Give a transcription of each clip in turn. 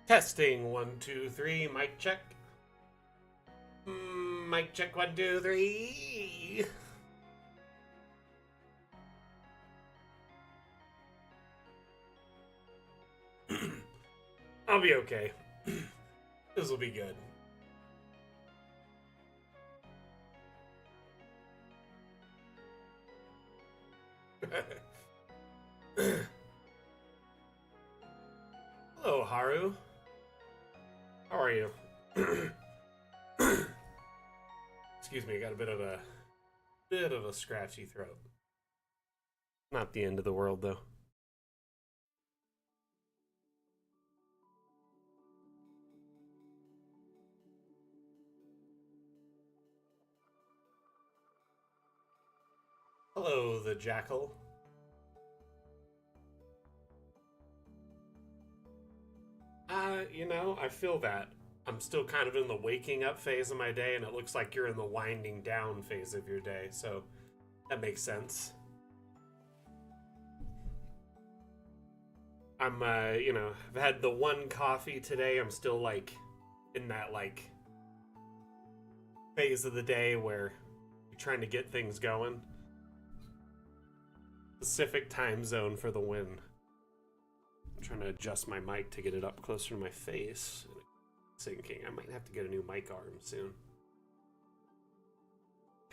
Testing 1, 2, 3. Mic check. Mic check 1, 2, 3. I'll be okay. This will be good. Hello, Haru. How are you? Excuse me, I got a bit of a scratchy throat. Not the end of the world, though. Hello, the jackal. I feel that. I'm still kind of in the waking up phase of my day, and it looks like you're in the winding down phase of your day, so that makes sense. I've had the one coffee today. I'm still, in that, phase of the day where you're trying to get things going. Pacific time zone for the win. I'm trying to adjust my mic to get it up closer to my face. Sinking. I might have to get a new mic arm soon.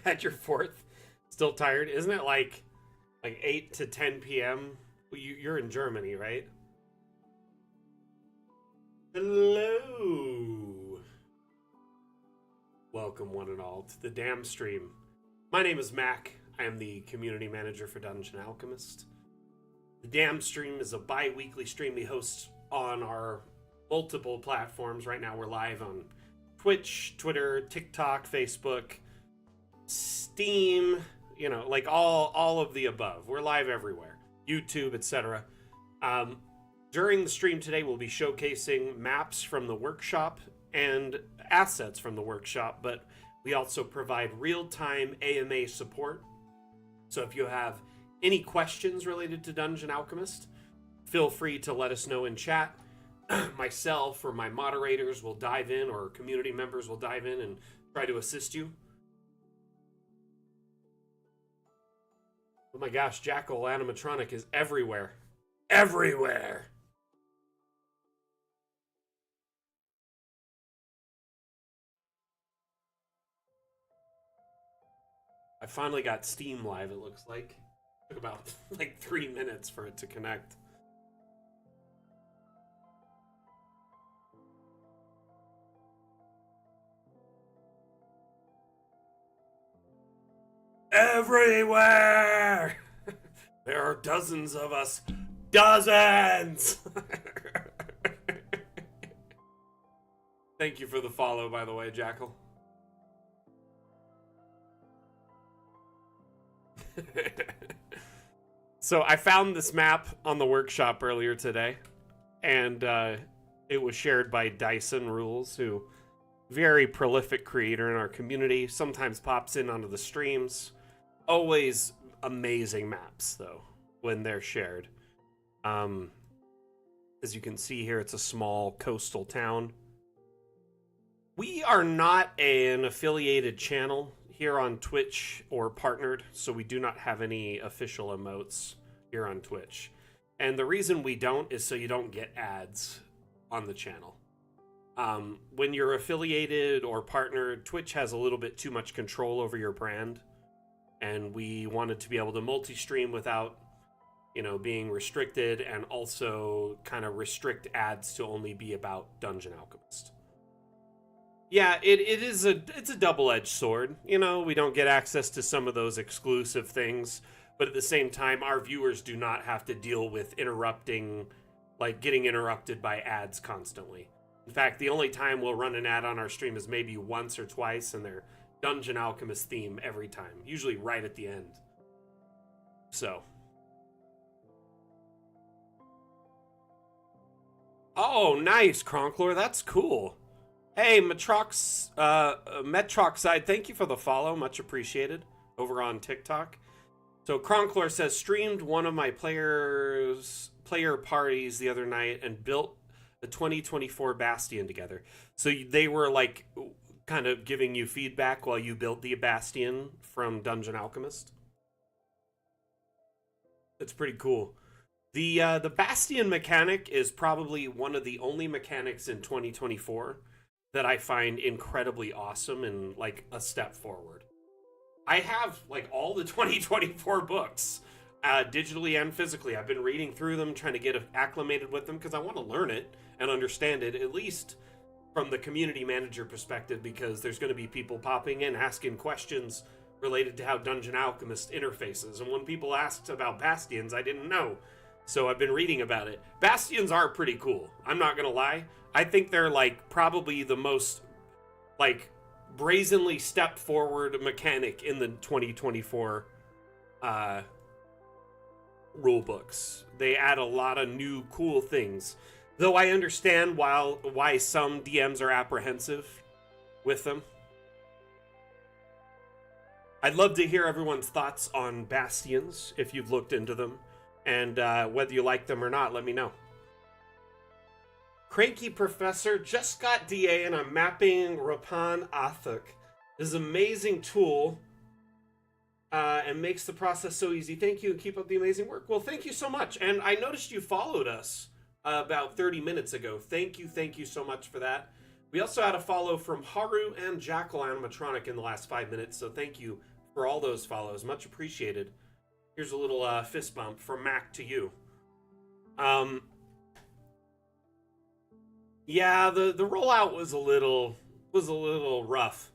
At your fourth? Still tired? Isn't it like 8 to 10 p.m.? Well, you're in Germany, right? Hello. Welcome one and all to the Damn Stream. My name is Mac. I am the community manager for Dungeon Alchemist. The Damn Stream is a bi-weekly stream we host on our multiple platforms. Right now we're live on Twitch, Twitter, TikTok, Facebook, Steam, all of the above. We're live everywhere. YouTube, etc. During the stream today, we'll be showcasing maps from the workshop and assets from the workshop, but we also provide real-time AMA support. So if you have any questions related to Dungeon Alchemist, feel free to let us know in chat. Myself or my moderators will dive in, or community members will dive in and try to assist you. Oh my gosh, Jackal animatronic is everywhere. Everywhere! I finally got Steam live, it looks like. Took about 3 minutes for it to connect. Everywhere! There are dozens of us. Dozens! Thank you for the follow, by the way, Jackal. So I found this map on the workshop earlier today, and it was shared by Dyson Rules, who very prolific creator in our community, sometimes pops in onto the streams. Always amazing maps, though, when they're shared. As you can see here, it's a small coastal town. We are not an affiliated channel here on Twitch or partnered, so we do not have any official emotes here on Twitch. And the reason we don't is so you don't get ads on the channel. When you're affiliated or partnered, Twitch has a little bit too much control over your brand, and we wanted to be able to multi-stream without, being restricted, and also kind of restrict ads to only be about Dungeon Alchemist. Yeah, it's a double-edged sword. We don't get access to some of those exclusive things, but at the same time, our viewers do not have to deal with getting interrupted by ads constantly. In fact, the only time we'll run an ad on our stream is maybe once or twice, and they're Dungeon Alchemist theme every time, usually right at the end. So. Oh, nice, Cronclor, that's cool. Hey, Metroxide, thank you for the follow. Much appreciated over on TikTok. So Cronclor says, streamed one of my player parties the other night and built the 2024 Bastion together. So they were like kind of giving you feedback while you built the Bastion from Dungeon Alchemist. It's pretty cool. The Bastion mechanic is probably one of the only mechanics in 2024 that I find incredibly awesome and like a step forward. I have like all the 2024 books, digitally and physically. I've been reading through them, trying to get acclimated with them because I want to learn it and understand it, at least from the community manager perspective, because there's going to be people popping in asking questions related to how Dungeon Alchemist interfaces. And when people asked about Bastions, I didn't know. So I've been reading about it. Bastions are pretty cool. I'm not going to lie. I think they're like probably the most like brazenly step forward mechanic in the 2024 rule books. They add a lot of new cool things. Though I understand why some DMs are apprehensive with them. I'd love to hear everyone's thoughts on Bastions, if you've looked into them. And whether you like them or not, let me know. Cranky Professor just got DA and I'm mapping Rapan Athuk. This is an amazing tool and makes the process so easy. Thank you and keep up the amazing work. Well, thank you so much. And I noticed you followed us about 30 minutes ago. Thank you so much for that. We also had a follow from Haru and Jackal Animatronic in the last 5 minutes, so thank you for all those follows. Much appreciated. Here's a little fist bump from Mac to you. Yeah, the rollout was a little rough.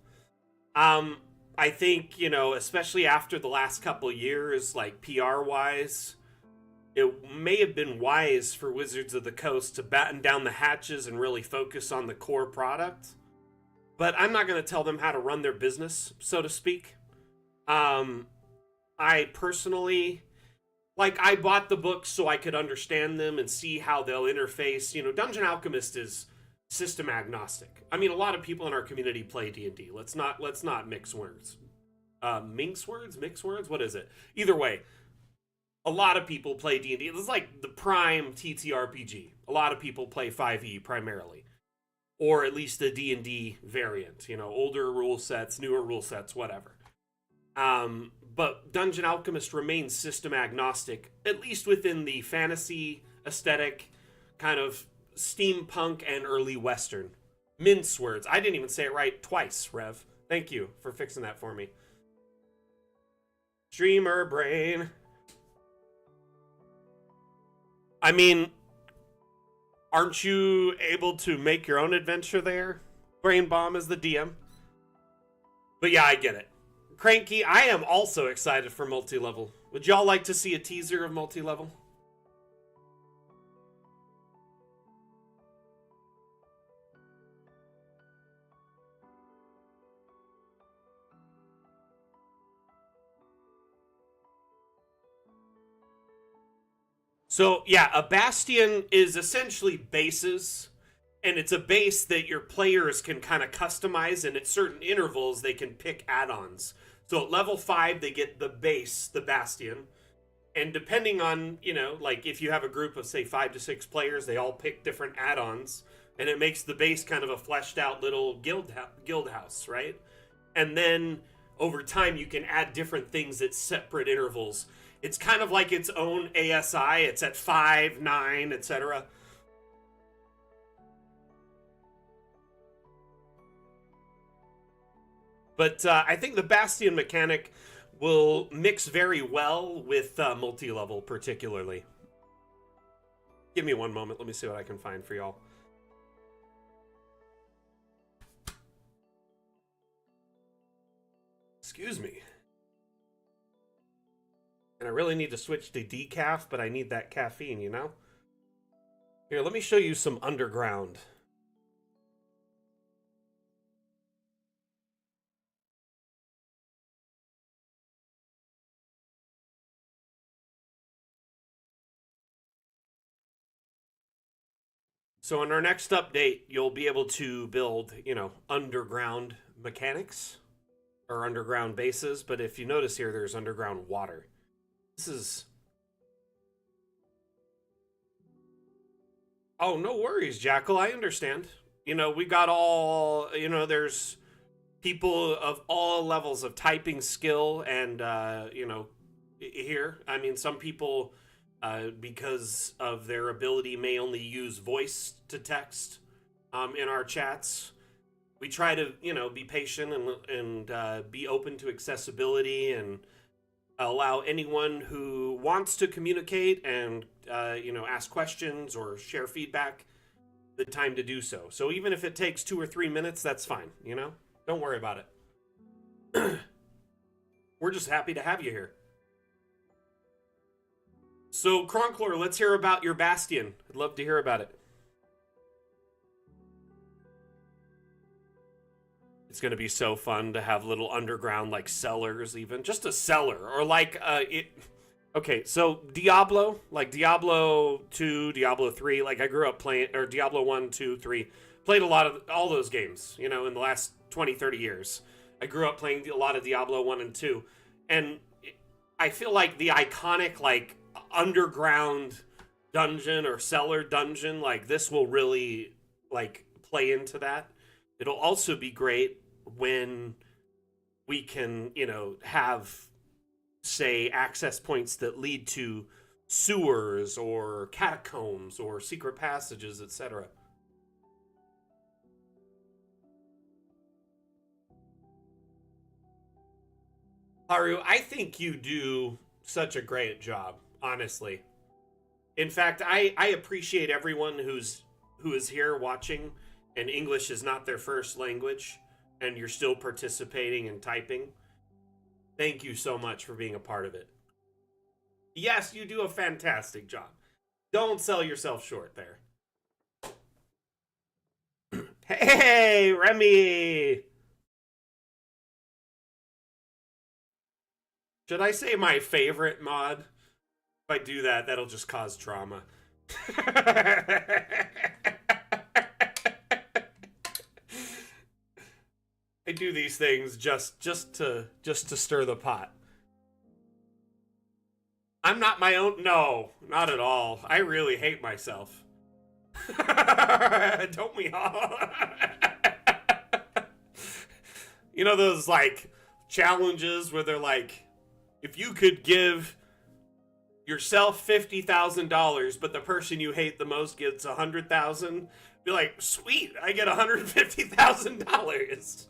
I think, you know, especially after the last couple years, like PR wise, it may have been wise for Wizards of the Coast to batten down the hatches and really focus on the core product. But I'm not going to tell them how to run their business, so to speak. I personally, like, I bought the books so I could understand them and see how they'll interface. You know, Dungeon Alchemist is system agnostic. I mean, a lot of people in our community play D&D. Let's not mix words. Mix words? What is it? Either way, a lot of people play D&D. It's like the prime TTRPG. A lot of people play 5e primarily. Or at least the D&D variant. You know, older rule sets, newer rule sets, whatever. But Dungeon Alchemist remains system agnostic, at least within the fantasy aesthetic, kind of steampunk and early Western. Mince words. I didn't even say it right twice, Rev. Thank you for fixing that for me. Streamer brain. I mean, aren't you able to make your own adventure there? Brain Bomb is the DM. But yeah, I get it. Cranky, I am also excited for multi-level. Would y'all like to see a teaser of multi-level? So yeah, a Bastion is essentially bases, and it's a base that your players can kind of customize, and at certain intervals they can pick add-ons. So at level 5 they get the base, the Bastion, and depending on, you know, like if you have a group of say 5 to 6 players, they all pick different add-ons, and it makes the base kind of a fleshed out little guild house, right? And then over time you can add different things at separate intervals. It's kind of like its own ASI. It's at 5, 9, etc. But I think the Bastion mechanic will mix very well with multi-level, particularly. Give me one moment. Let me see what I can find for y'all. Excuse me. And I really need to switch to decaf, but I need that caffeine, you know? Here, let me show you some underground. So in our next update, you'll be able to build, you know, underground mechanics or underground bases. But if you notice here, there's underground water. This is... Oh, no worries, Jackal. I understand. You know, we got all, you know, there's people of all levels of typing skill and, you know, here. I mean, some people, because of their ability, may only use voice to text in our chats. We try to, you know, be patient and be open to accessibility and allow anyone who wants to communicate and you know, ask questions or share feedback the time to do so. So even if it takes 2 or 3 minutes, that's fine. You know, don't worry about it. We're just happy to have you here. So Cronclor, let's hear about your Bastion. I'd love to hear about it. It's going to be so fun to have little underground like cellars, even just a cellar or like it. Okay, so Diablo, like Diablo 2, Diablo 3, like I grew up playing, or Diablo 1, 2, 3, played a lot of all those games, you know, in the last 20, 30 years. I grew up playing a lot of Diablo 1 and 2. And I feel like the iconic like underground dungeon or cellar dungeon, like this will really like play into that. It'll also be great when we can, you know, have, say, access points that lead to sewers or catacombs or secret passages, etc. Haru, I think you do such a great job, honestly. In fact, I appreciate everyone who is here watching and English is not their first language and you're still participating and typing. Thank you so much for being a part of it. Yes, you do a fantastic job. Don't sell yourself short there. Hey, Remy! Should I say my favorite mod? If I do that, that'll just cause drama. I do these things just to stir the pot. I'm not my own. No, not at all. I really hate myself. Don't we all? You know those like challenges where they're like, if you could give yourself $50,000, but the person you hate the most gets 100,000, be like, sweet, I get $150,000.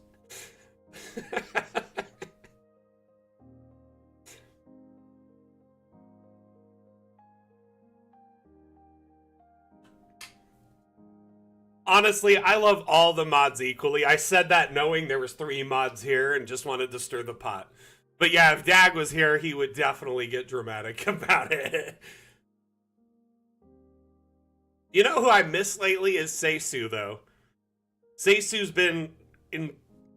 Honestly, I love all the mods equally. I said that knowing there was 3 mods here and just wanted to stir the pot. But yeah, if Dag was here, he would definitely get dramatic about it. You know who I miss lately is Seisu, though. Seisu's been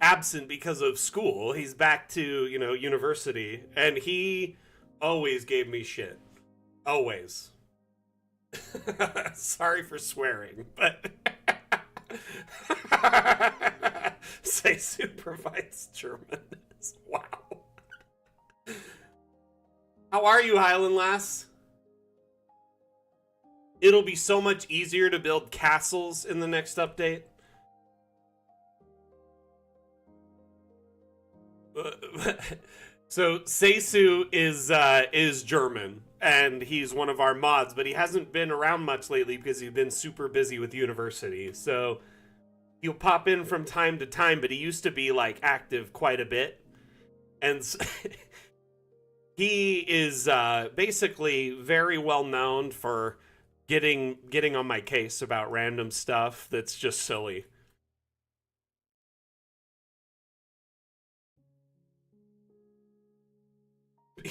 absent because of school. He's back to, you know, university, and he always gave me shit. Always. Sorry for swearing, but Seisu provides German. Wow. How are you, Highland Lass? It'll be so much easier to build castles in the next update. So Seisu is German, and he's one of our mods, but he hasn't been around much lately because he's been super busy with university. So he'll pop in from time to time, but he used to be like active quite a bit, and he is basically very well known for getting on my case about random stuff that's just silly.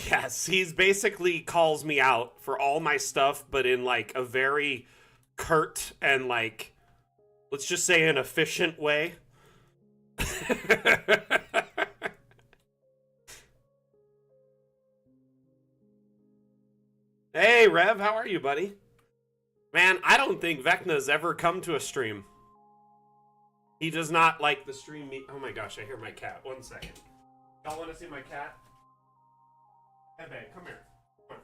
Yes, he's basically calls me out for all my stuff, but in like a very curt and like, let's just say an efficient way. Hey, Rev, how are you, buddy? Man, I don't think Vecna's ever come to a stream. He does not like the stream me. Oh my gosh, I hear my cat. 1 second. Y'all want to see my cat? Hey, babe, come here. Come on.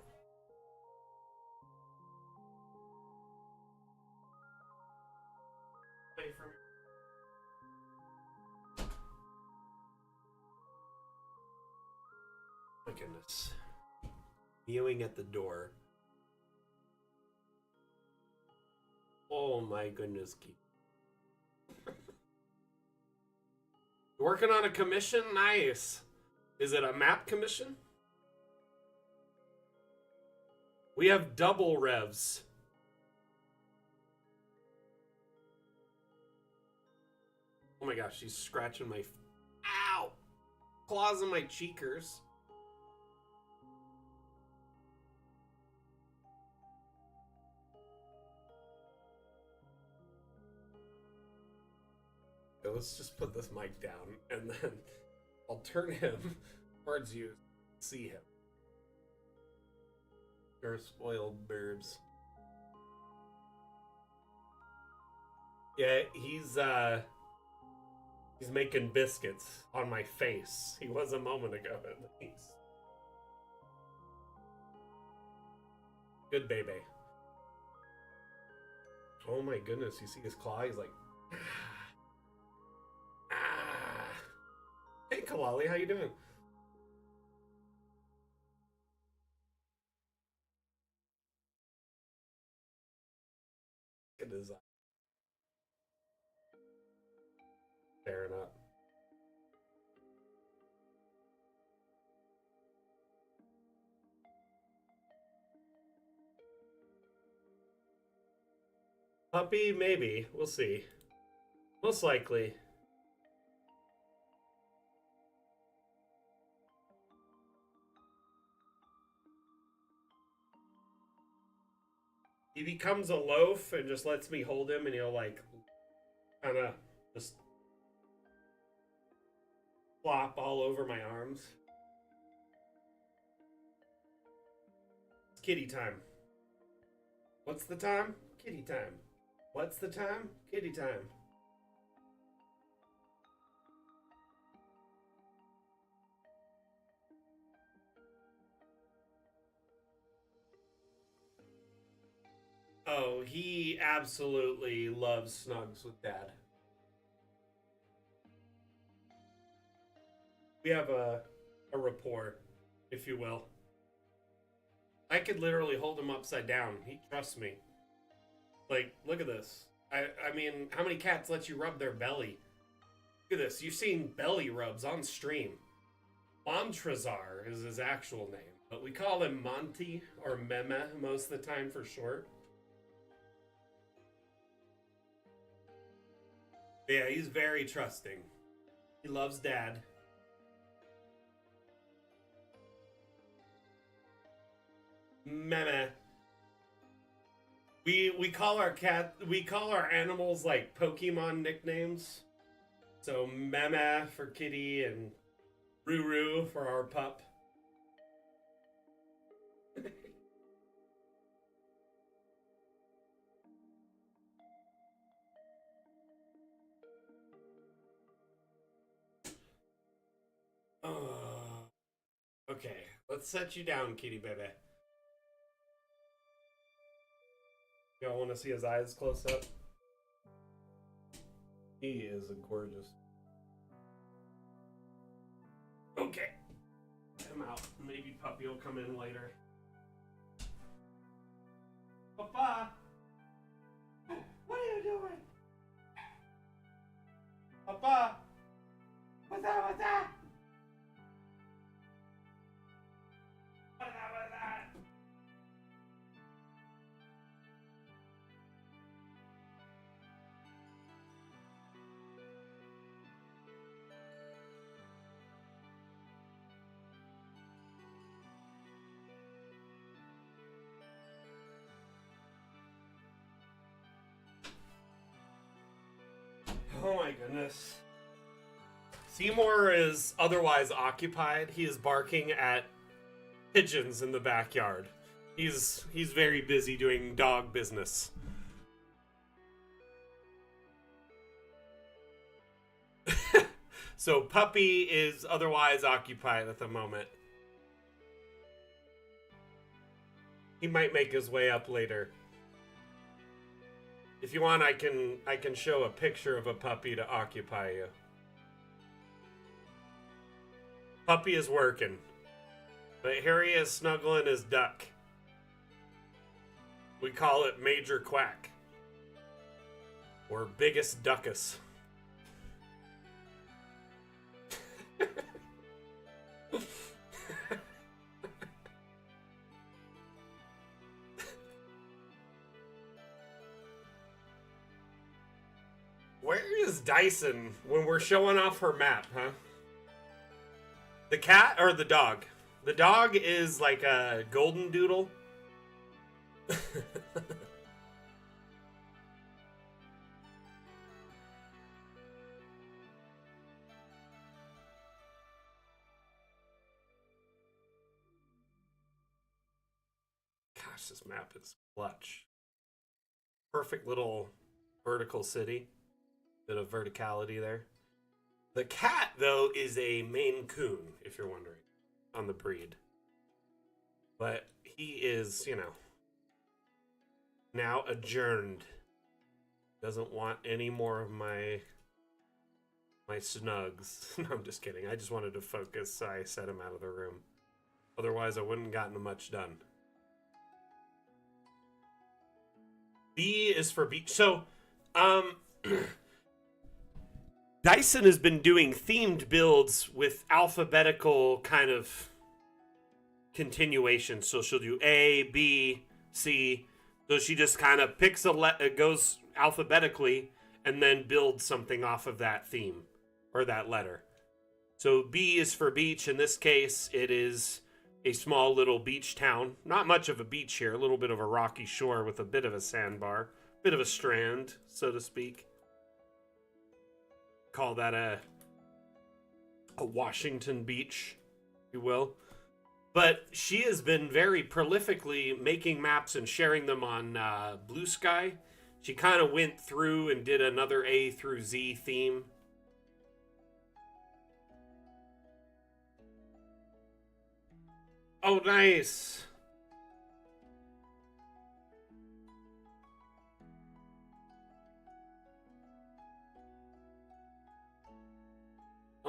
from your... My goodness. Mewing at the door. Oh my goodness, Keith. Working on a commission? Nice. Is it a map commission? We have double revs. Oh my gosh, she's scratching my... Ow! Claws in my cheekers. So let's just put this mic down, and then I'll turn him towards you. See him. You're spoiled birds. Yeah, he's making biscuits on my face. He was a moment ago, at least. Good baby. Oh my goodness, you see his claw? He's like... Hey, Kalali, how you doing? Good design. Fair enough. Puppy, maybe. We'll see. Most likely. He becomes a loaf and just lets me hold him, and he'll like kind of just flop all over my arms. It's kitty time. What's the time? Kitty time. What's the time? Kitty time. Oh, he absolutely loves snugs with Dad. We have a rapport, if you will. I could literally hold him upside down. He trusts me. Like, look at this. I mean, how many cats let you rub their belly? Look at this. You've seen belly rubs on stream. Montrazar is his actual name, but we call him Monty or Meme most of the time for short. Yeah, he's very trusting. He loves Dad. Meme. We call our animals like Pokemon nicknames. So Meme for kitty and Ruru for our pup. Okay, let's set you down, kitty baby. Y'all want to see his eyes close up? He is a gorgeous. Okay. Let him out. Maybe Puppy will come in later. Papa! What are you doing? Papa! What's that? What's that? What's that? What's that? Oh my goodness. Seymour is otherwise occupied. He is barking at pigeons in the backyard. He's very busy doing dog business. So Puppy is otherwise occupied at the moment. He might make his way up later. If you want, I can show a picture of a puppy to occupy you. Puppy is working, but here he is snuggling his duck. We call it Major Quack, or Biggest Duckus. Where is Dyson when we're showing off her map, huh? The cat or the dog? The dog is like a golden doodle. Gosh, this map is clutch. Perfect little vertical city. Bit of verticality there. The cat, though, is a Maine Coon, if you're wondering, on the breed. But he is, you know, now adjourned. Doesn't want any more of my snugs. No, I'm just kidding. I just wanted to focus, so I set him out of the room. Otherwise, I wouldn't have gotten much done. B is for beach. So, Dyson has been doing themed builds with alphabetical kind of continuation. So she'll do A, B, C. So she just kind of picks goes alphabetically and then builds something off of that theme or that letter. So B is for beach. In this case, it is a small little beach town. Not much of a beach here. A little bit of a rocky shore with a bit of a sandbar. Bit of a strand, so to speak. Call that a Washington Beach, if you will. But she has been very prolifically making maps and sharing them on Blue Sky. She kind of went through and did another A through Z theme. Oh, nice.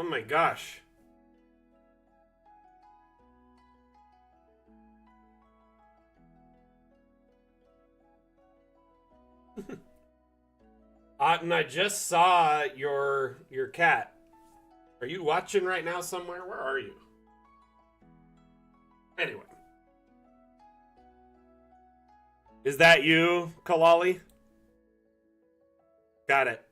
Oh my gosh. And I just saw your cat. Are you watching right now somewhere? Where are you? Anyway. Is that you, Kalali? Got it.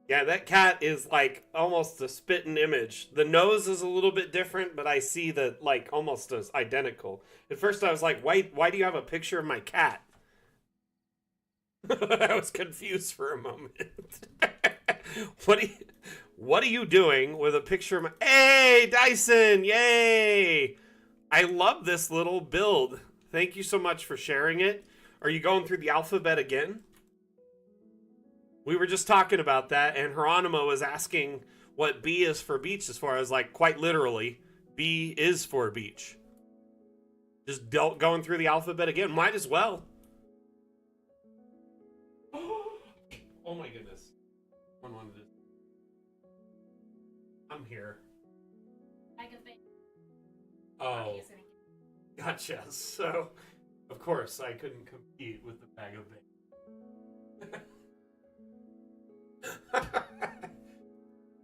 Yeah, that cat is like almost a spitting image. The nose is a little bit different, but I see that like almost as identical. At first I was like, why do you have a picture of my cat? I was confused for a moment. What are you doing with a picture of my... Hey, Dyson! Yay! I love this little build. Thank you so much for sharing it. Are you going through the alphabet again? We were just talking about that, and Geronimo was asking what B is for beach as far as, like, quite literally, B is for beach. Just going through the alphabet again. Might as well. Oh my goodness. I'm here. Oh. Gotcha. So, of course, I couldn't compete with the bag of bacon.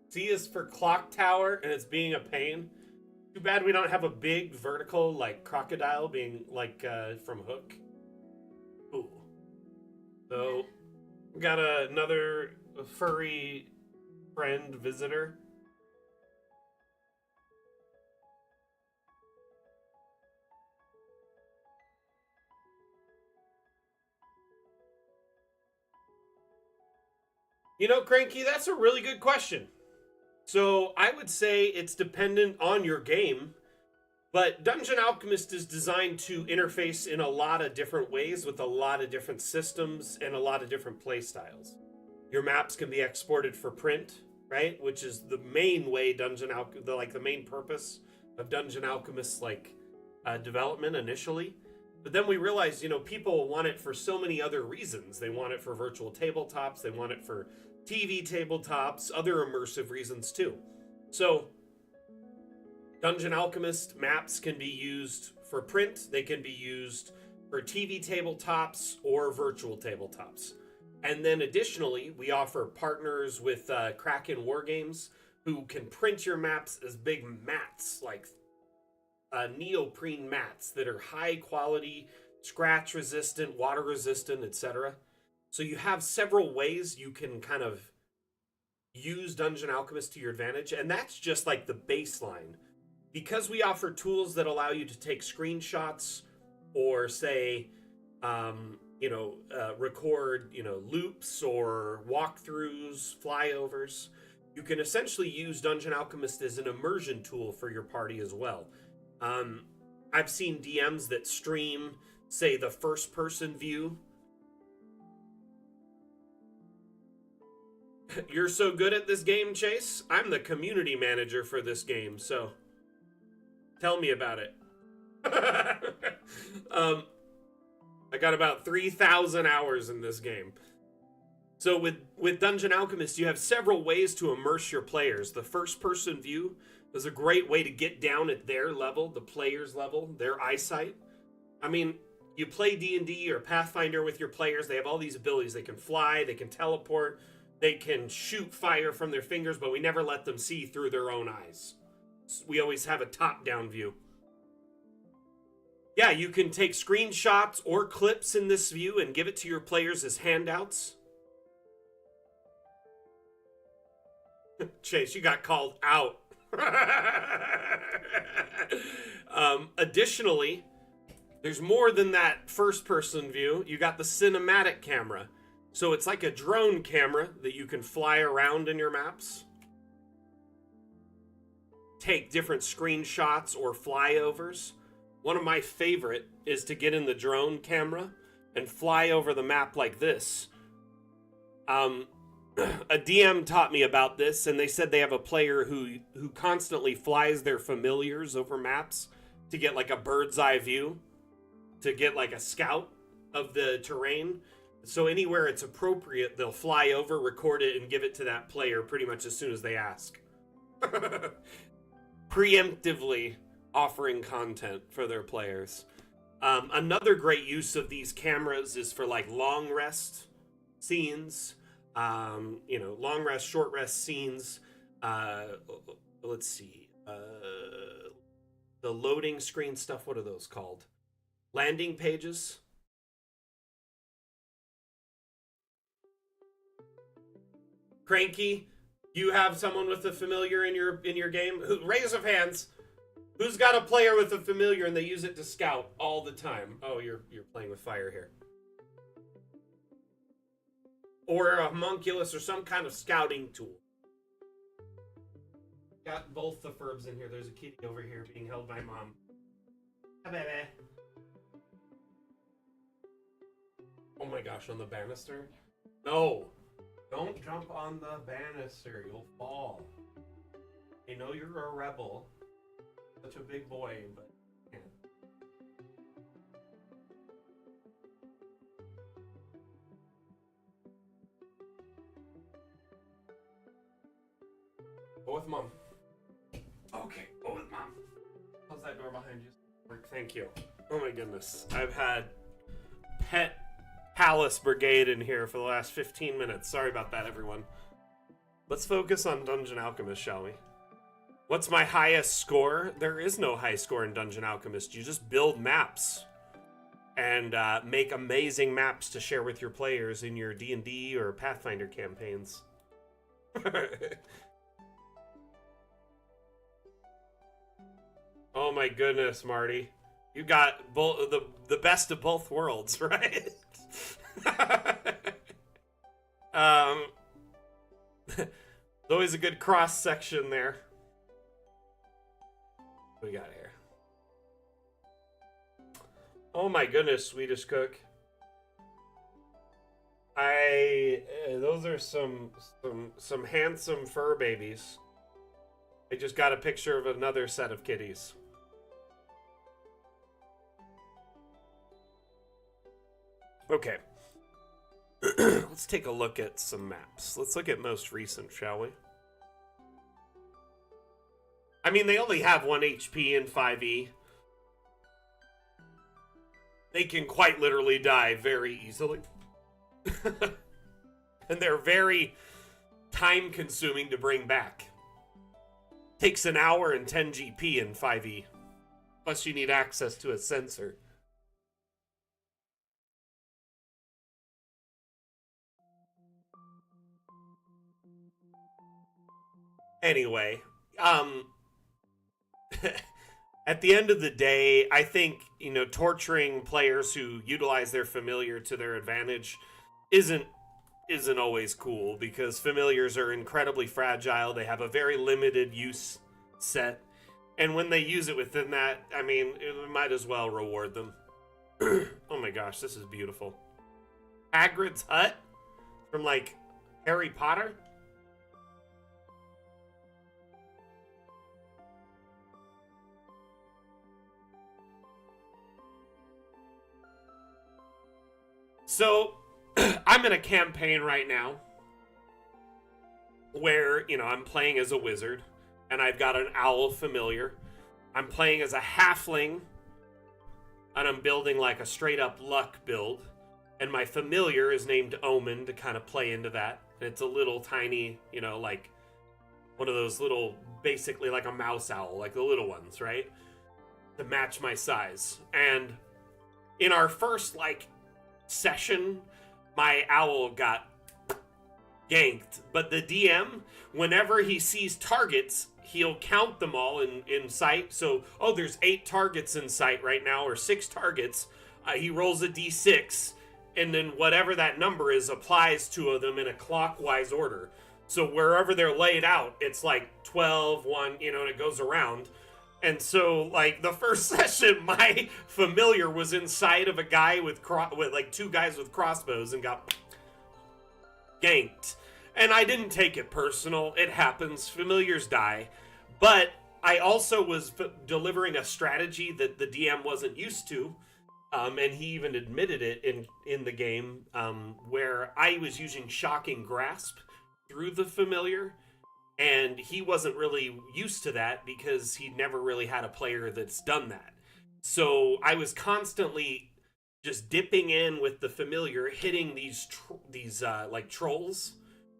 C is for clock tower, and it's being a pain. Too bad we don't have a big vertical, like, crocodile being, like, from Hook. Ooh. So, we got another furry friend visitor. You know, Cranky, that's a really good question. So I would say it's dependent on your game, but Dungeon Alchemist is designed to interface in a lot of different ways with a lot of different systems and a lot of different play styles. Your maps can be exported for print, right? Which is the main way the main purpose of Dungeon Alchemist development initially. But then we realized, people want it for so many other reasons. They want it for virtual tabletops, they want it for TV tabletops, other immersive reasons too. So, Dungeon Alchemist maps can be used for print, they can be used for TV tabletops or virtual tabletops. And then additionally, we offer partners with Kraken Wargames who can print your maps as big mats, like neoprene mats that are high quality, scratch resistant, water resistant, etc. So you have several ways you can kind of use Dungeon Alchemist to your advantage, and that's just like the baseline. Because we offer tools that allow you to take screenshots or say, record, loops or walkthroughs, flyovers, you can essentially use Dungeon Alchemist as an immersion tool for your party as well. I've seen DMs that stream, say, the first-person view. You're so good at this game, Chase. I'm the community manager for this game, so tell me about it. I got about 3,000 hours in this game. So with Dungeon Alchemist, you have several ways to immerse your players. The first-person view is a great way to get down at their level, the player's level, their eyesight. I mean, you play D&D or Pathfinder with your players, they have all these abilities. They can fly, they can teleport, they can shoot fire from their fingers, but we never let them see through their own eyes. We always have a top-down view. Yeah, you can take screenshots or clips in this view and give it to your players as handouts. Chase, you got called out. Additionally, there's more than that first-person view. You got the cinematic camera. So it's like a drone camera that you can fly around in your maps. Take different screenshots or flyovers. One of my favorite is to get in the drone camera and fly over the map like this. A DM taught me about this, and they said they have a player who constantly flies their familiars over maps to get like a bird's eye view, to get like a scout of the terrain. So anywhere it's appropriate, they'll fly over, record it, and give it to that player pretty much as soon as they ask. Preemptively offering content for their players. Another great use of these cameras is for like long rest scenes. Long rest, short rest scenes. Let's see. The loading screen stuff, what are those called? Landing pages. Cranky, you have someone with a familiar in your game? Raise of hands. Who's got a player with a familiar and they use it to scout all the time? Oh, you're playing with fire here. Or a homunculus or some kind of scouting tool. Got both the Furbs in here. There's a kitty over here being held by mom. Hi, baby. Oh my gosh, on the banister? No! Don't jump on the banister. You'll fall. I know you're a rebel. Such a big boy, but yeah. Go with mom. Okay, go with mom. How's that door behind you? Thank you. Oh my goodness. I've had pet Palace Brigade in here for the last 15 minutes. Sorry about that, everyone. Let's focus on Dungeon Alchemist, shall we? What's my highest score? There is no high score in Dungeon Alchemist. You just build maps and make amazing maps to share with your players in your D&D or Pathfinder campaigns. Oh my goodness, Marty. You got both the best of both worlds, right? There's always a good cross section there. What we got here? Oh my goodness, Swedish cook. Those are some handsome fur babies. I just got a picture of another set of kitties. Okay. Let's take a look at some maps. Let's look at most recent, shall we? I mean, they only have 1 HP in 5e. They can quite literally die very easily. And they're very time-consuming to bring back. Takes an hour and 10 GP in 5e. Plus you need access to a sensor. Anyway, at the end of the day, I think, torturing players who utilize their familiar to their advantage isn't always cool, because familiars are incredibly fragile. They have a very limited use set. And when they use it within that, I mean, it might as well reward them. Oh my gosh, this is beautiful. Hagrid's hut from, like, Harry Potter? So, I'm in a campaign right now where, I'm playing as a wizard, and I've got an owl familiar. I'm playing as a halfling, and I'm building like a straight up luck build. And my familiar is named Omen to kind of play into that. And it's a little tiny, like one of those little, basically like a mouse owl, like the little ones, right? To match my size. And in our first, session, my owl got ganked. But the DM, whenever he sees targets, he'll count them all in sight. So, there's 8 targets in sight right now, or 6 targets. He rolls a d6, and then whatever that number is applies to them in a clockwise order. So wherever they're laid out, it's like 12, 1, and it goes around. And so, the first session, my familiar was inside of a guy with 2 guys with crossbows and got ganked. And I didn't take it personal. It happens. Familiars die. But I also was delivering a strategy that the DM wasn't used to. And he even admitted it in the game, where I was using Shocking Grasp through the familiar. And he wasn't really used to that because he'd never really had a player that's done that. So I was constantly just dipping in with the familiar, hitting these trolls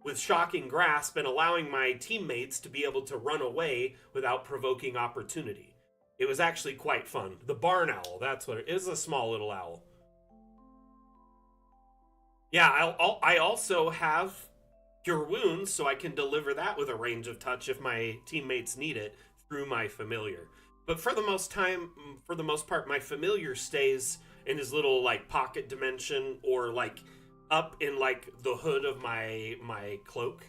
with Shocking Grasp and allowing my teammates to be able to run away without provoking opportunity. It was actually quite fun. The barn owl, that's what it is, a small little owl. Yeah, I also have Cure Wounds, so I can deliver that with a range of touch if my teammates need it through my familiar. But for the most part, my familiar stays in his little pocket dimension, or up in the hood of my cloak.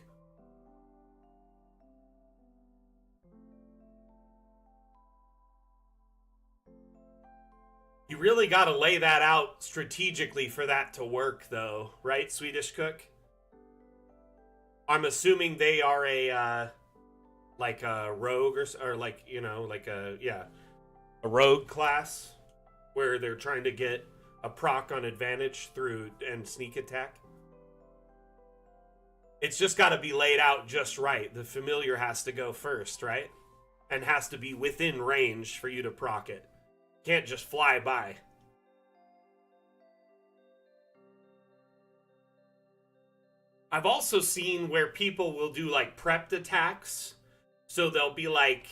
You really got to lay that out strategically for that to work, though, right, Swedish Cook? I'm assuming they are a rogue or a rogue class where they're trying to get a proc on advantage through and sneak attack. It's just got to be laid out just right. The familiar has to go first, right? And has to be within range for you to proc it. Can't just fly by. I've also seen where people will do prepped attacks. So they'll be I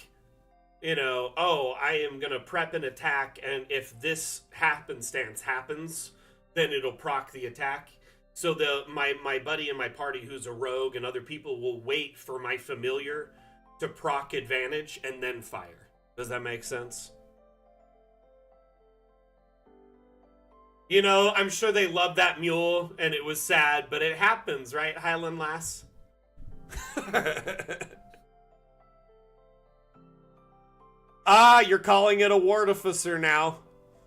am gonna prep an attack, and if this happenstance happens, then it'll proc the attack. So my buddy in my party who's a rogue and other people will wait for my familiar to proc advantage and then fire. Does that make sense? I'm sure they loved that mule, and it was sad, but it happens, right, Highland Lass? You're calling it a ward officer now.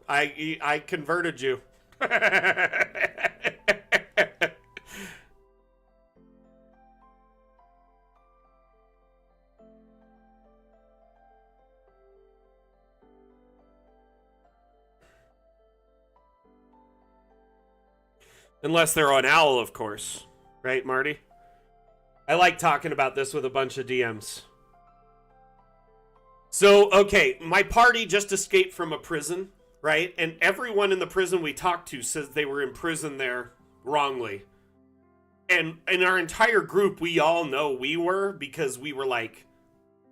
I converted you. Unless they're on Owl, of course. Right, Marty? I like talking about this with a bunch of DMs. So, okay, my party just escaped from a prison, right? And everyone in the prison we talked to says they were in prison there wrongly. And in our entire group, we all know we were, because we were like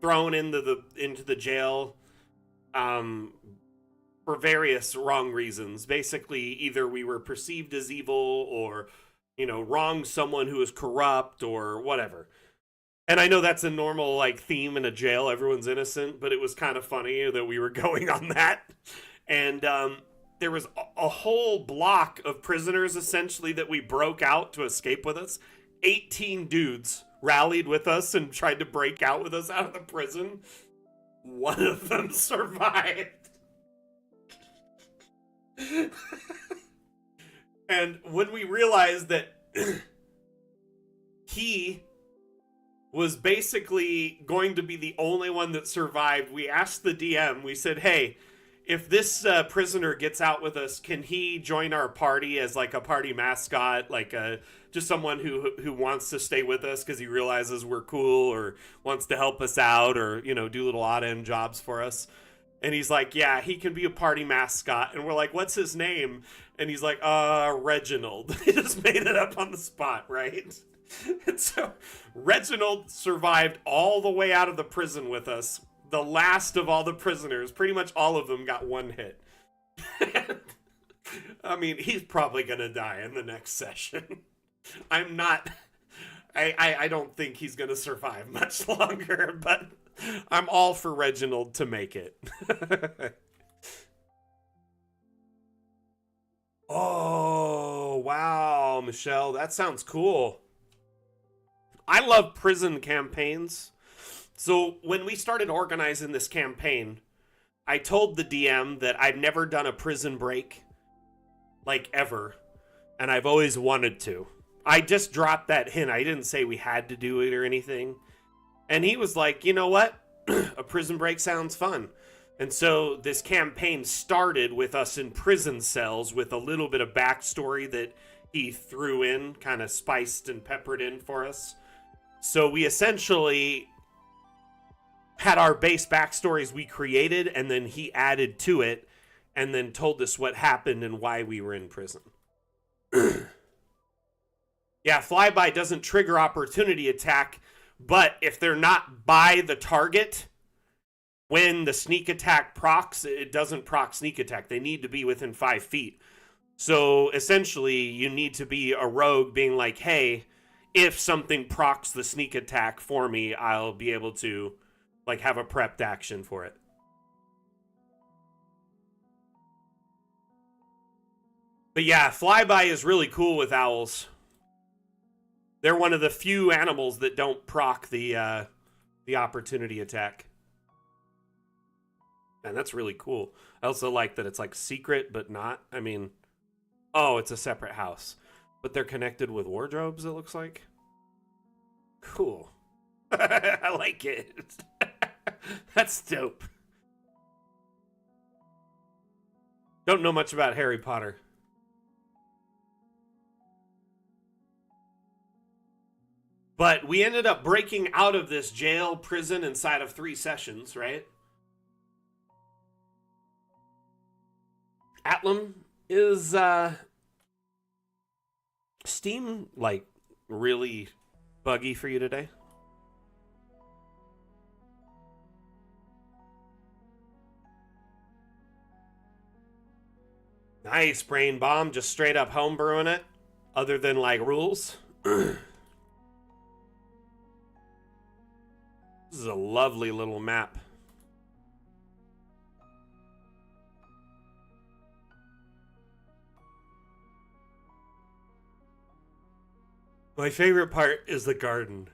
thrown into the jail for various wrong reasons. Basically, either we were perceived as evil, or wronged someone who was corrupt, or whatever. And I know that's a normal like theme in a jail, everyone's innocent, but it was kind of funny that we were going on that. And there was a whole block of prisoners essentially that we broke out to escape with us. 18 dudes rallied with us and tried to break out with us out of the prison. One of them survived. And when we realized that he was basically going to be the only one that survived, we asked the DM, we said, hey, if this prisoner gets out with us, can he join our party as like a party mascot, like just someone who wants to stay with us because he realizes we're cool, or wants to help us out, or do little odd end jobs for us? And he's like, yeah, he can be a party mascot. And we're like, what's his name? And he's like, Reginald. He just made it up on the spot, right? And so Reginald survived all the way out of the prison with us. The last of all the prisoners, pretty much all of them got one hit. I mean, he's probably going to die in the next session. I don't think he's going to survive much longer, but I'm all for Reginald to make it. Oh, wow, Michelle, that sounds cool. I love prison campaigns. So when we started organizing this campaign, I told the DM that I've never done a prison break, like ever, and I've always wanted to. I just dropped that hint. I didn't say we had to do it or anything. And he was like, you know what? A prison break sounds fun. And so this campaign started with us in prison cells with a little bit of backstory that he threw in, kind of spiced and peppered in for us. So we essentially had our base backstories we created, and then he added to it, and then told us what happened and why we were in prison. Yeah, flyby doesn't trigger opportunity attack, but if they're not by the target, when the sneak attack procs, it doesn't proc sneak attack. They need to be within 5 feet. So essentially, you need to be a rogue being like, hey, if something procs the sneak attack for me, I'll be able to like have a prepped action for it. But yeah, flyby is really cool with owls. They're one of the few animals that don't proc the opportunity attack. And that's really cool. I also like that it's like secret, but not. I mean, oh, it's a separate house. But they're connected with wardrobes, it looks like. Cool. I like it. That's dope. Don't know much about Harry Potter. But we ended up breaking out of this jail prison inside of 3 sessions, right? Atlam, is Steam like really buggy for you today? Nice, Brain Bomb, just straight up homebrewing it, other than like rules. This is a lovely little map. My favorite part is the garden.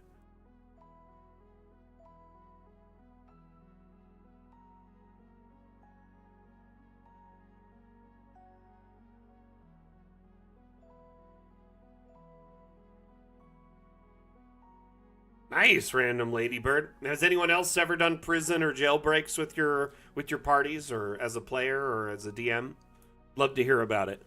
Nice, random ladybird. Has anyone else ever done prison or jailbreaks with your parties, or as a player or as a DM? Love to hear about it.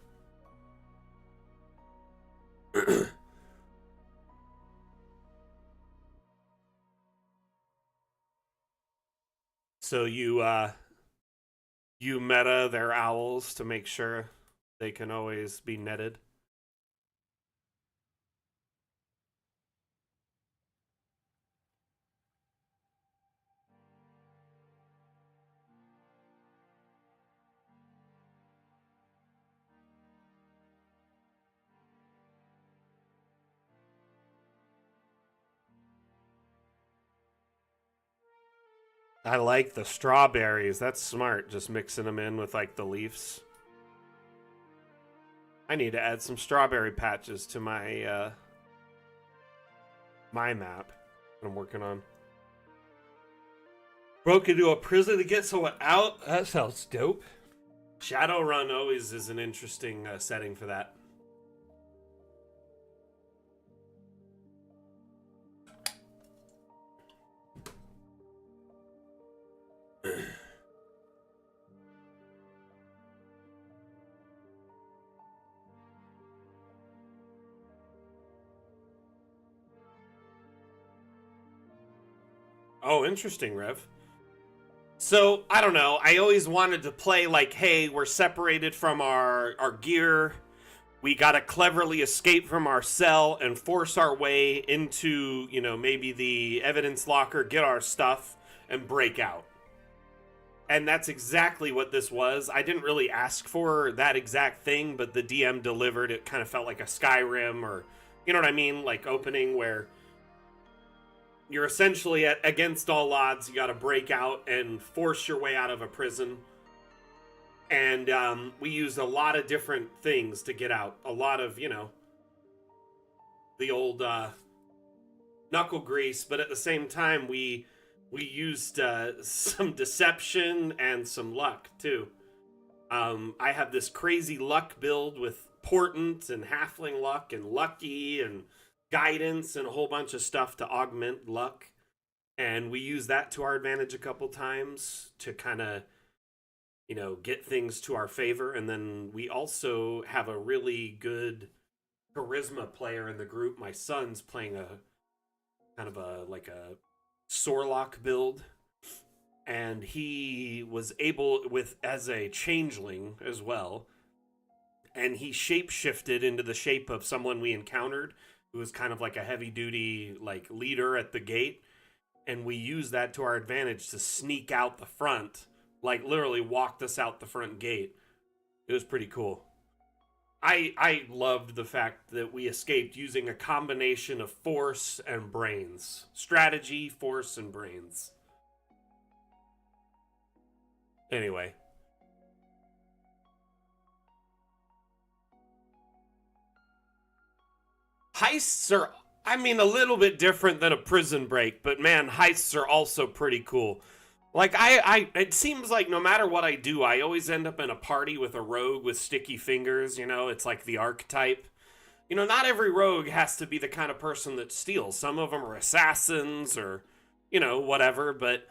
So you meta their owls to make sure they can always be netted. I like the strawberries. That's smart. Just mixing them in with like the leaves. I need to add some strawberry patches to my map that I'm working on. Broke into a prison to get someone out. That sounds dope. Shadowrun always is an interesting setting for that. Oh, interesting, Rev. So, I don't know. I always wanted to play like, hey, we're separated from our gear. We got to cleverly escape from our cell and force our way into, maybe the evidence locker, get our stuff, and break out. And that's exactly what this was. I didn't really ask for that exact thing, but the DM delivered. It kind of felt like a Skyrim or, you know what I mean? Like opening where you're essentially against all odds. You got to break out and force your way out of a prison. And we used a lot of different things to get out. A lot of, the old knuckle grease. But at the same time, we used some deception and some luck, too. I have this crazy luck build with Portent and Halfling luck and Lucky and guidance and a whole bunch of stuff to augment luck. And we use that to our advantage a couple times to kind of, get things to our favor. And then we also have a really good charisma player in the group. My son's playing a kind of a Sorlock build. And he was able as a changeling as well. And he shapeshifted into the shape of someone we encountered who was kind of like a heavy duty leader at the gate. And we used that to our advantage to sneak out the front, literally walked us out the front gate. It was pretty cool. I loved the fact that we escaped using a combination of force and brains. Strategy, force, and brains. Anyway. Heists are, a little bit different than a prison break, but man, heists are also pretty cool. It seems like no matter what I do, I always end up in a party with a rogue with sticky fingers, it's like the archetype. Not every rogue has to be the kind of person that steals. Some of them are assassins or, whatever, but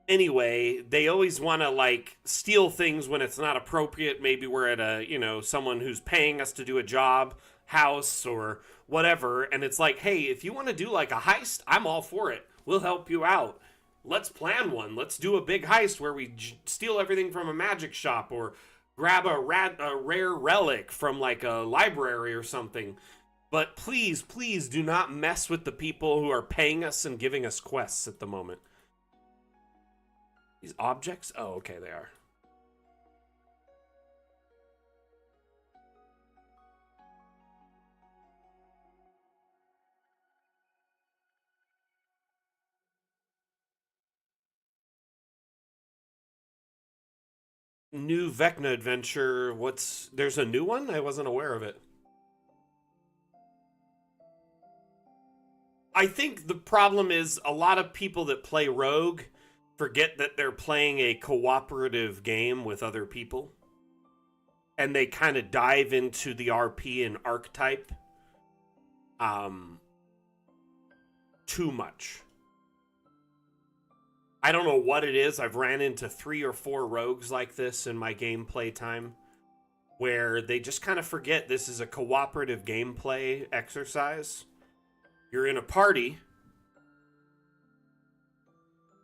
anyway, they always want to steal things when it's not appropriate. Maybe we're at someone who's paying us to do a job, house or whatever, and it's like, hey, if you want to do a heist, I'm all for it. We'll help you out. Let's plan one. Let's do a big heist where we steal everything from a magic shop or grab a rare relic from a library or something. But please, please do not mess with the people who are paying us and giving us quests at the moment. These objects? Oh, okay, they are. New Vecna adventure. There's a new one? I wasn't aware of it. I think the problem is a lot of people that play Rogue forget that they're playing a cooperative game with other people. And they kind of dive into the RP and archetype too much. I don't know what it is. I've ran into 3 or 4 rogues like this in my gameplay time. where they just kind of forget this is a cooperative gameplay exercise. You're in a party,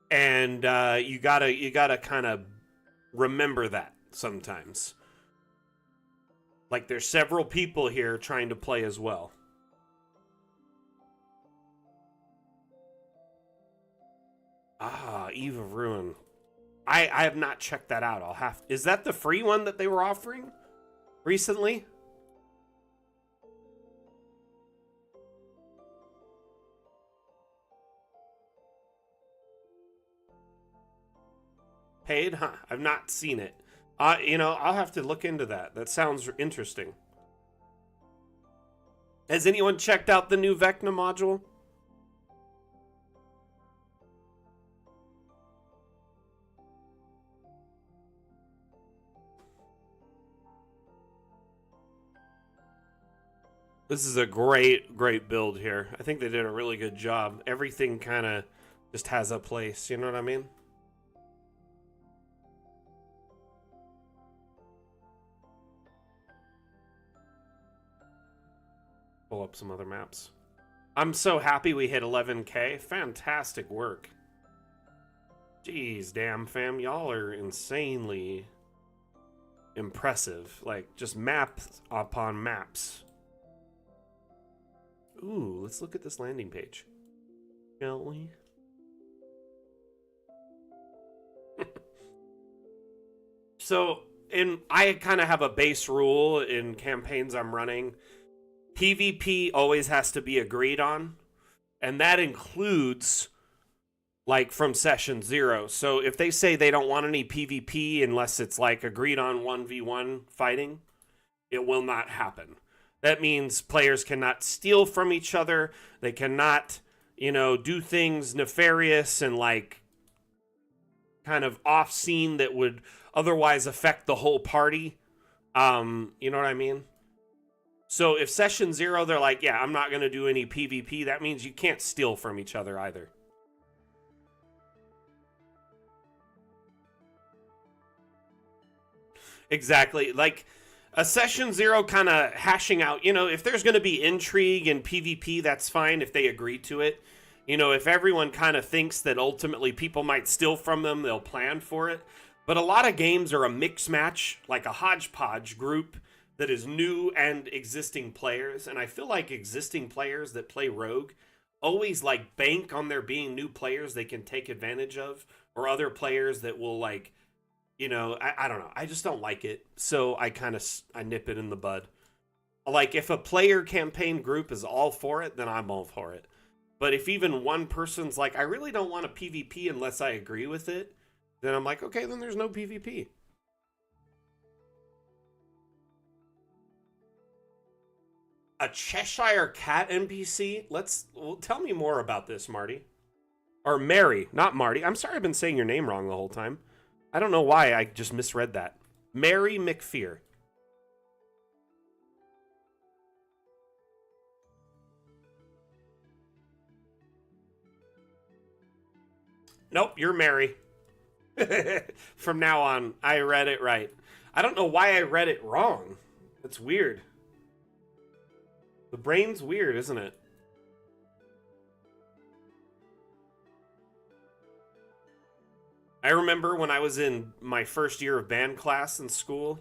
and you gotta kind of remember that sometimes. Like, there's several people here trying to play as well. Ah, Eve of Ruin. I have not checked that out. Is that the free one that they were offering recently? Paid? Huh, I've not seen it. I'll have to look into that. That sounds interesting. Has anyone checked out the new Vecna module? This is a great build here. I think they did a really good job. Everything kind of just has a place, you know what I mean? Pull up some other maps. I'm so happy we hit 11K. Fantastic work. Jeez, damn fam, y'all are insanely impressive. Like, just maps upon maps. Ooh, let's look at this landing page, shall we? So, I kind of have a base rule in campaigns I'm running. PvP always has to be agreed on, and that includes, like, from session 0. So if they say they don't want any PvP unless it's, like, agreed on 1v1 fighting, it will not happen. That means players cannot steal from each other. They cannot, do things nefarious and, like, kind of off-scene that would otherwise affect the whole party. You know what I mean? So if session 0, they're like, yeah, I'm not going to do any PvP, that means you can't steal from each other either. Exactly. Like, a session 0 kind of hashing out, if there's going to be intrigue and PvP, that's fine if they agree to it. If everyone kind of thinks that ultimately people might steal from them, they'll plan for it. But a lot of games are a mix match, like a hodgepodge group that is new and existing players. And I feel like existing players that play Rogue always, like, bank on there being new players they can take advantage of, or other players that will, like, I don't know. I just don't like it. So I nip it in the bud. Like, if a player campaign group is all for it, then I'm all for it. But if even one person's like, I really don't want a PvP unless I agree with it, then I'm like, okay, then there's no PvP. A Cheshire Cat NPC? Tell me more about this, Marty. Or Mary, not Marty. I'm sorry I've been saying your name wrong the whole time. I don't know why I just misread that. Mary McPhear. Nope, you're Mary. From now on, I read it right. I don't know why I read it wrong. It's weird. The brain's weird, isn't it? I remember when I was in my first year of band class in school,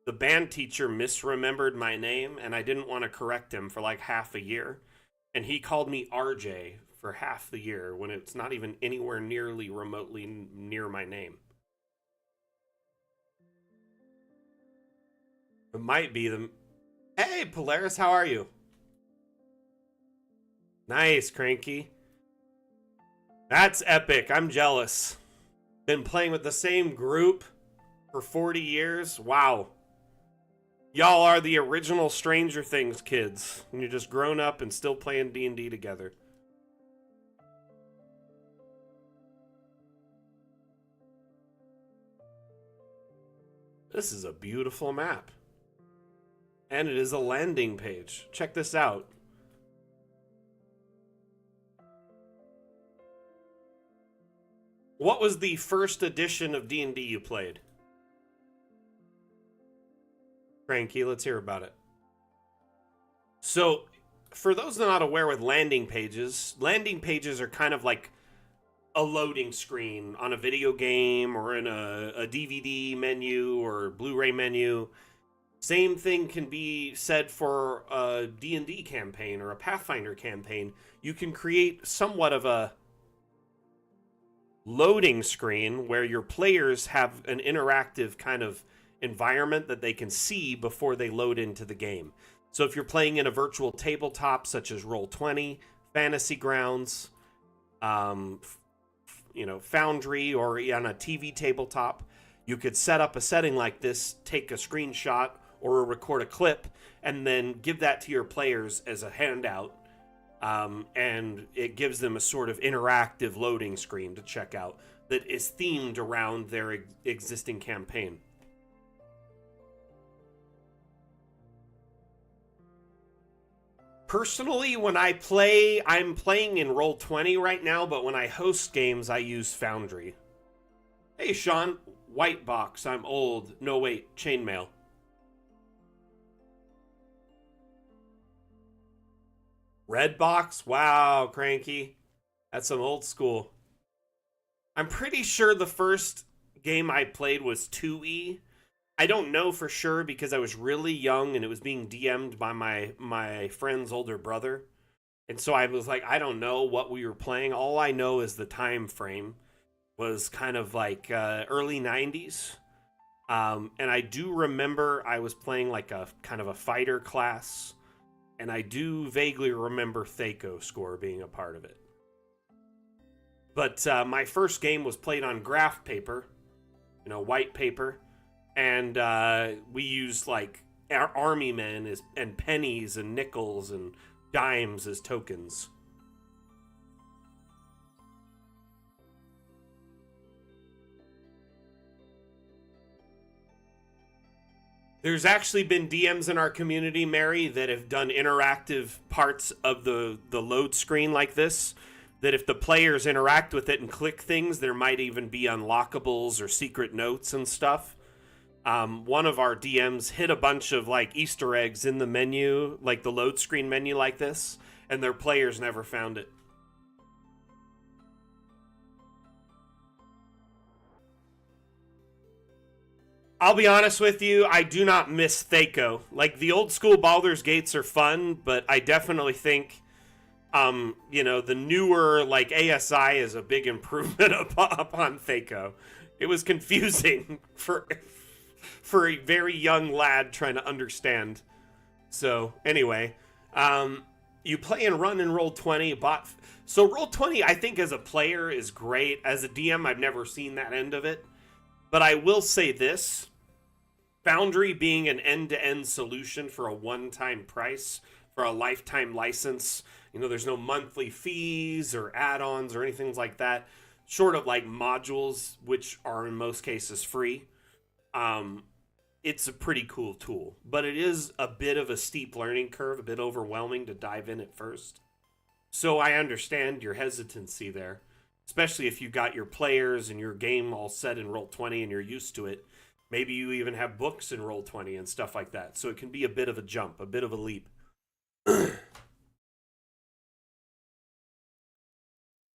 the band teacher misremembered my name, and I didn't want to correct him for like half a year. And he called me RJ for half the year when it's not even anywhere nearly remotely near my name. It might be the... Hey, Polaris, how are you? Nice, Cranky. That's epic. I'm jealous. Been playing with the same group for 40 years. Wow. Y'all are the original Stranger Things kids. And you're just grown up and still playing D&D together. This is a beautiful map. And it is a landing page. Check this out. What was the first edition of D&D you played? Cranky, let's hear about it. So, for those that are not aware with landing pages are kind of like a loading screen on a video game or in a DVD menu or Blu-ray menu. Same thing can be said for a D&D campaign or a Pathfinder campaign. You can create somewhat of a loading screen where your players have an interactive kind of environment that they can see before they load into the game. So if you're playing in a virtual tabletop such as Roll20, Fantasy Grounds, Foundry, or on a TV tabletop, you could set up a setting like this, take a screenshot or record a clip, and then give that to your players as a handout. And it gives them a sort of interactive loading screen to check out that is themed around their existing campaign. Personally, when I play, I'm playing in Roll20 right now, but when I host games, I use Foundry. Hey, Sean. White box. I'm old. No, wait. Chainmail. Red box? Wow, Cranky. That's some old school. I'm pretty sure the first game I played was 2E. I don't know for sure because I was really young and it was being DM'd by my friend's older brother. And so I was like, I don't know what we were playing. All I know is the time frame was kind of like early 90s. And I do remember I was playing like a kind of a fighter class. And I do vaguely remember Thaco score being a part of it. But my first game was played on graph paper, white paper. And we used like army men and pennies and nickels and dimes as tokens. There's actually been DMs in our community, Mary, that have done interactive parts of the load screen like this, that if the players interact with it and click things, there might even be unlockables or secret notes and stuff. One of our DMs hid a bunch of like Easter eggs in the menu, like the load screen menu like this, and their players never found it. I'll be honest with you, I do not miss Thaco. Like, the old school Baldur's Gates are fun, but I definitely think, the newer, like, ASI is a big improvement upon Thaco. It was confusing for a very young lad trying to understand. So, anyway, you play and run in Roll20. So, Roll20, I think, as a player is great. As a DM, I've never seen that end of it. But I will say this. Foundry being an end-to-end solution for a one-time price, for a lifetime license. There's no monthly fees or add-ons or anything like that. Short of like modules, which are in most cases free. It's a pretty cool tool. But it is a bit of a steep learning curve, a bit overwhelming to dive in at first. So I understand your hesitancy there. Especially if you got your players and your game all set in Roll20 and you're used to it. Maybe you even have books in Roll20 and stuff like that. So it can be a bit of a jump, a bit of a leap.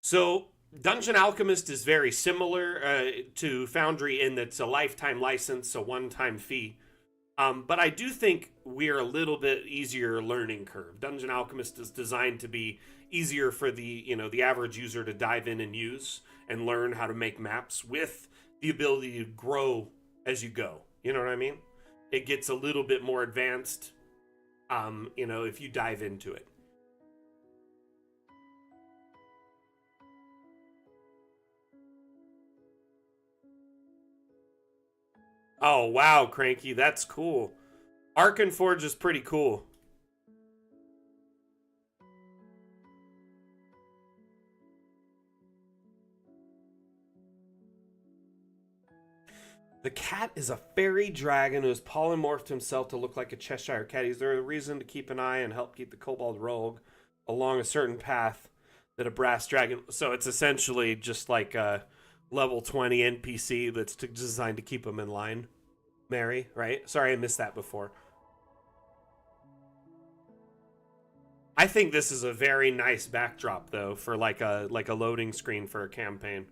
So Dungeon Alchemist is very similar to Foundry in that it's a lifetime license, a one-time fee. But I do think we're a little bit easier learning curve. Dungeon Alchemist is designed to be easier for the average user to dive in and use and learn how to make maps with the ability to grow as you go. You know what I mean? It gets a little bit more advanced, if you dive into it. Oh, wow, Cranky, that's cool. Arkenforge is pretty cool. The cat is a fairy dragon who has polymorphed himself to look like a Cheshire cat. Is there a reason to keep an eye and help keep the kobold rogue along a certain path that a brass dragon... So it's essentially just like a level 20 NPC that's designed to keep him in line. Mary, right? Sorry, I missed that before. I think this is a very nice backdrop, though, for like a loading screen for a campaign.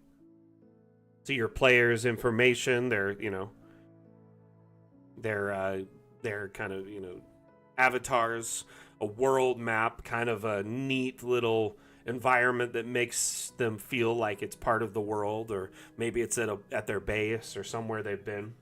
So your players' information, their kind of avatars, a world map, kind of a neat little environment that makes them feel like it's part of the world, or maybe it's at their base or somewhere they've been.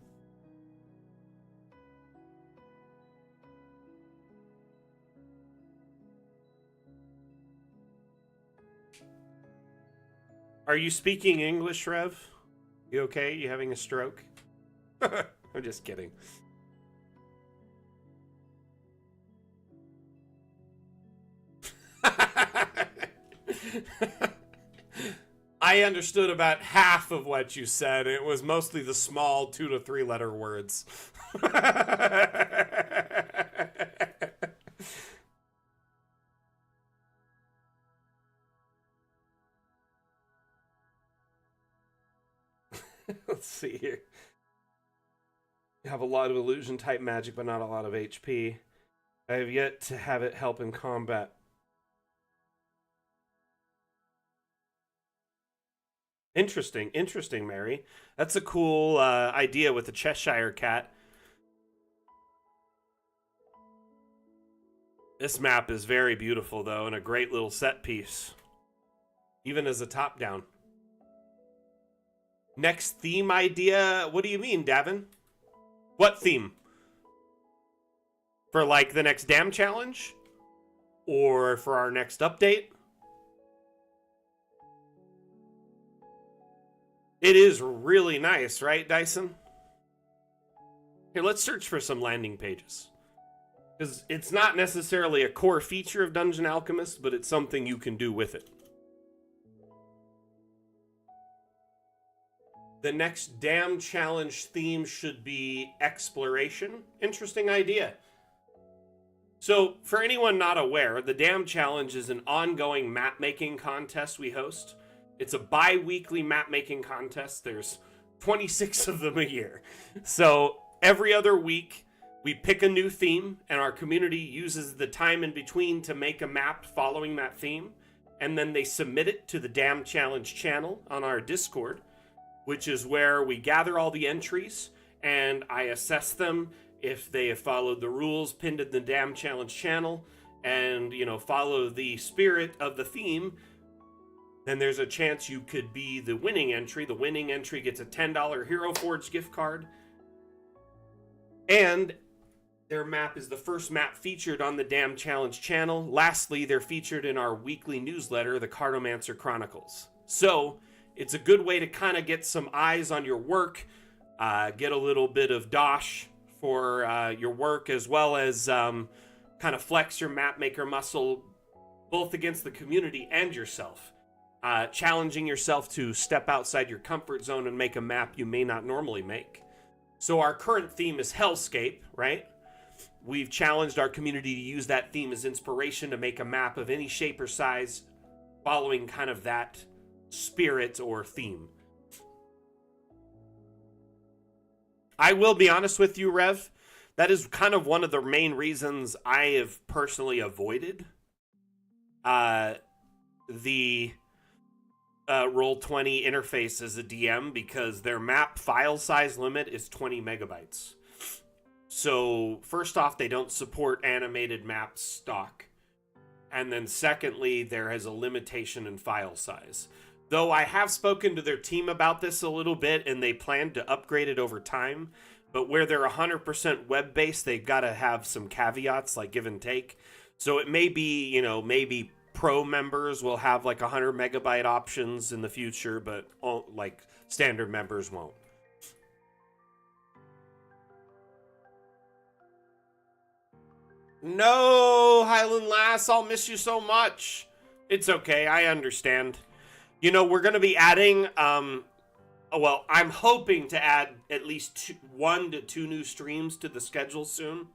Are you speaking English, Rev? You okay? You having a stroke? I'm just kidding. I understood about half of what you said. It was mostly the small 2 to 3 letter words. Let's see here. You have a lot of illusion type magic, but not a lot of HP. I have yet to have it help in combat. Interesting, Mary. That's a cool idea with the Cheshire Cat. This map is very beautiful, though, and a great little set piece, even as a top-down. Next theme idea? What do you mean, Davin? What theme? For, like, the next Dam Challenge? Or for our next update? It is really nice, right, Dyson? Here, let's search for some landing pages. Because it's not necessarily a core feature of Dungeon Alchemist, but it's something you can do with it. The next Dam Challenge theme should be exploration. Interesting idea. So, for anyone not aware, the Dam Challenge is an ongoing map-making contest we host. It's a bi-weekly map-making contest. There's 26 of them a year. So, every other week, we pick a new theme, and our community uses the time in between to make a map following that theme, and then they submit it to the Dam Challenge channel on our Discord, which is where we gather all the entries, and I assess them if they have followed the rules pinned in the Dam Challenge channel, and, follow the spirit of the theme. Then there's a chance you could be the winning entry. The winning entry gets a $10 Hero Forge gift card. And their map is the first map featured on the Dam Challenge channel. Lastly, they're featured in our weekly newsletter, the Cartomancer Chronicles. So, it's a good way to kind of get some eyes on your work, get a little bit of dosh for your work, as well as kind of flex your map maker muscle, both against the community and yourself. Challenging yourself to step outside your comfort zone and make a map you may not normally make. So our current theme is Hellscape, right? We've challenged our community to use that theme as inspiration to make a map of any shape or size, following kind of that spirit or theme. I will be honest with you, Rev. That is kind of one of the main reasons I have personally avoided the Roll20 interface as a DM, because their map file size limit is 20 megabytes. So, first off, they don't support animated maps stock. And then secondly, there is a limitation in file size. Though I have spoken to their team about this a little bit, and they plan to upgrade it over time. But where they're 100% web-based, they've got to have some caveats, like give and take. So it may be, maybe pro members will have like 100 megabyte options in the future, but like standard members won't. No, Highland Lass, I'll miss you so much. It's okay, I understand. We're going to be adding, I'm hoping to add at least 1 to 2 new streams to the schedule soon.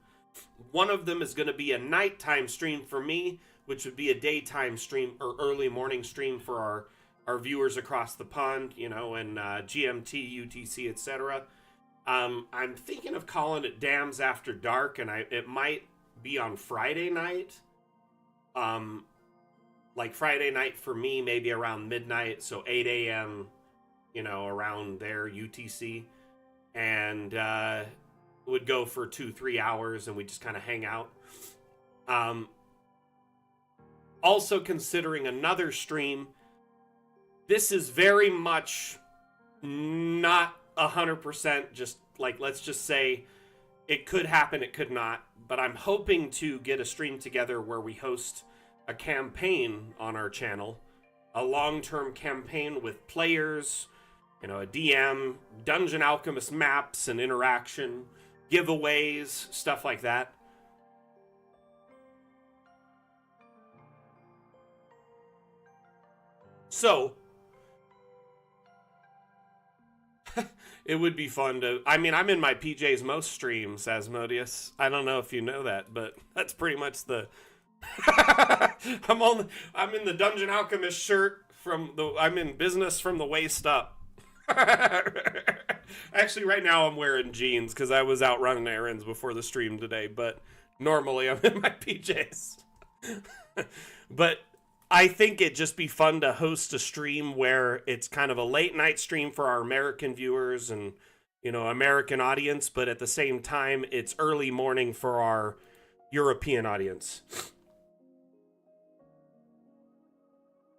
One of them is going to be a nighttime stream for me, which would be a daytime stream or early morning stream for our viewers across the pond, and GMT, UTC, etc. I'm thinking of calling it Dams After Dark, and it might be on Friday night. Like Friday night for me, maybe around midnight, so 8 a.m., around there, UTC. And would go for 2-3 hours and we just kind of hang out. Also considering another stream, this is very much not 100%, just like, let's just say it could happen, it could not, but I'm hoping to get a stream together where we host a campaign on our channel, a long-term campaign with players, a DM, Dungeon Alchemist maps and interaction, giveaways, stuff like that. So, it would be fun to... I mean, I'm in my PJs most streams, Asmodeus. I don't know if you know that, but that's pretty much the... I'm in the Dungeon Alchemist shirt I'm in business from the waist up. Actually, right now I'm wearing jeans because I was out running errands before the stream today, but normally I'm in my PJs. But I think it'd just be fun to host a stream where it's kind of a late night stream for our American viewers and, American audience, but at the same time, it's early morning for our European audience.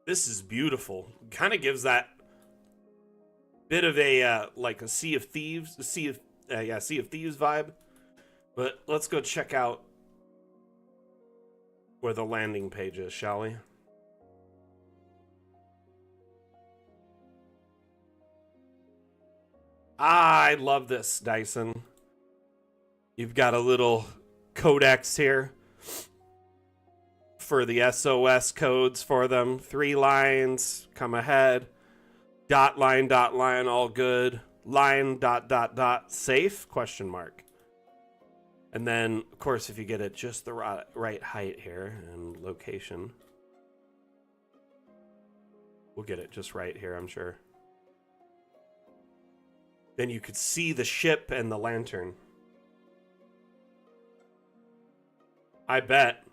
This is beautiful. Kind of gives that bit of a like a Sea of Thieves vibe. But let's go check out where the landing page is, shall we? I love this, Dyson. You've got a little codex here for the SOS codes for them. 3 lines, come ahead. Dot line, all good. Line, ... safe, ? And then, of course, if you get it just the right height here and location, we'll get it just right here, I'm sure. Then you could see the ship and the lantern. I bet.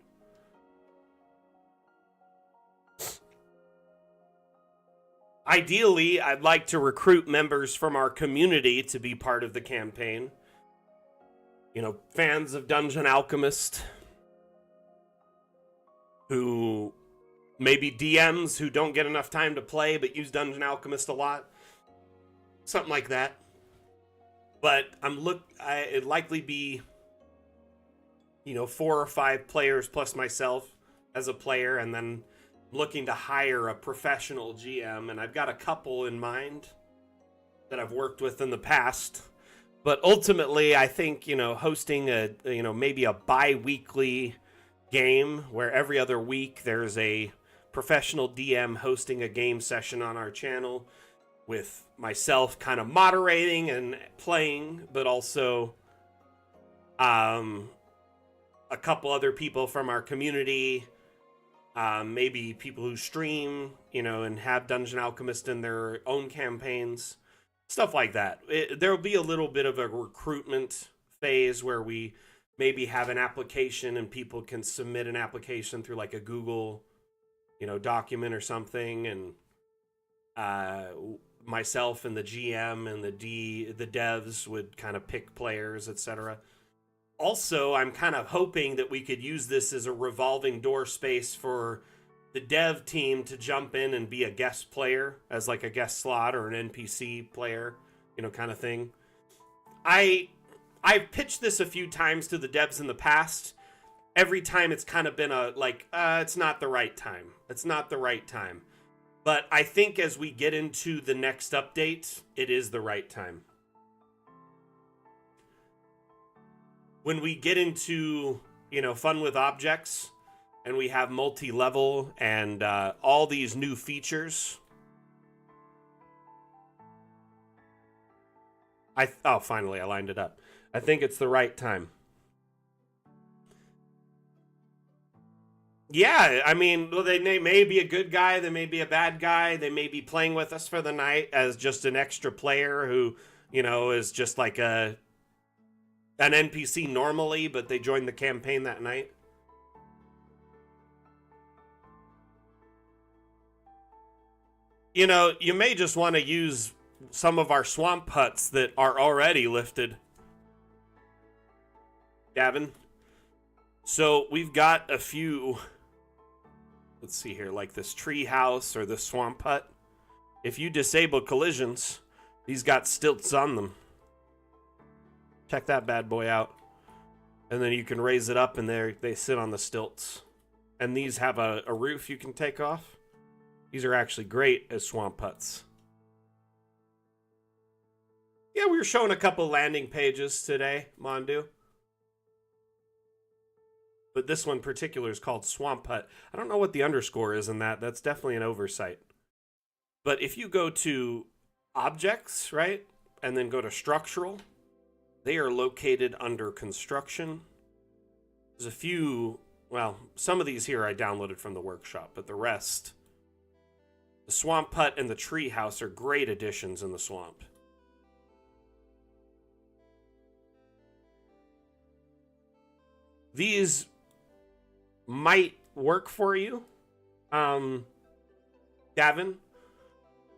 Ideally, I'd like to recruit members from our community to be part of the campaign. Fans of Dungeon Alchemist, who maybe DMs who don't get enough time to play but use Dungeon Alchemist a lot. Something like that. But it'd likely be, 4 or 5 players plus myself as a player, and then looking to hire a professional GM, and I've got a couple in mind that I've worked with in the past. But ultimately, I think, hosting maybe a bi-weekly game where every other week there's a professional DM hosting a game session on our channel with myself kind of moderating and playing, but also a couple other people from our community, maybe people who stream, and have Dungeon Alchemist in their own campaigns. Stuff like that. There'll be a little bit of a recruitment phase where we maybe have an application and people can submit an application through like a Google, document or something. And myself and the GM and the devs would kind of pick players, etc. Also, I'm kind of hoping that we could use this as a revolving door space for the dev team to jump in and be a guest player as like a guest slot or an NPC player, kind of thing. I've pitched this a few times to the devs in the past. Every time it's kind of been it's not the right time. It's not the right time. But I think as we get into the next update, it is the right time. When we get into, fun with objects, and we have multi-level and all these new features. Finally, I lined it up. I think it's the right time. Yeah, I mean, they may be a good guy, they may be a bad guy, they may be playing with us for the night as just an extra player who, is just like an NPC normally, but they joined the campaign that night. You know, you may just want to use some of our swamp huts that are already lifted, Gavin. So we've got a few, let's see here, like this tree house or the swamp hut. If you disable collisions, these got stilts on them. Check that bad boy out. And then you can raise it up and they sit on the stilts. And these have a roof you can take off. These are actually great as swamp huts. Yeah, we were showing a couple landing pages today, Mondu. But this one in particular is called Swamp Hut. I don't know what the underscore is in that. That's definitely an oversight. But if you go to objects, right, and then go to structural, they are located under construction. There's a few, well, some of these here I downloaded from the workshop, but the rest, the Swamp Hut and the Tree House are great additions in the swamp. These might work for you, Gavin.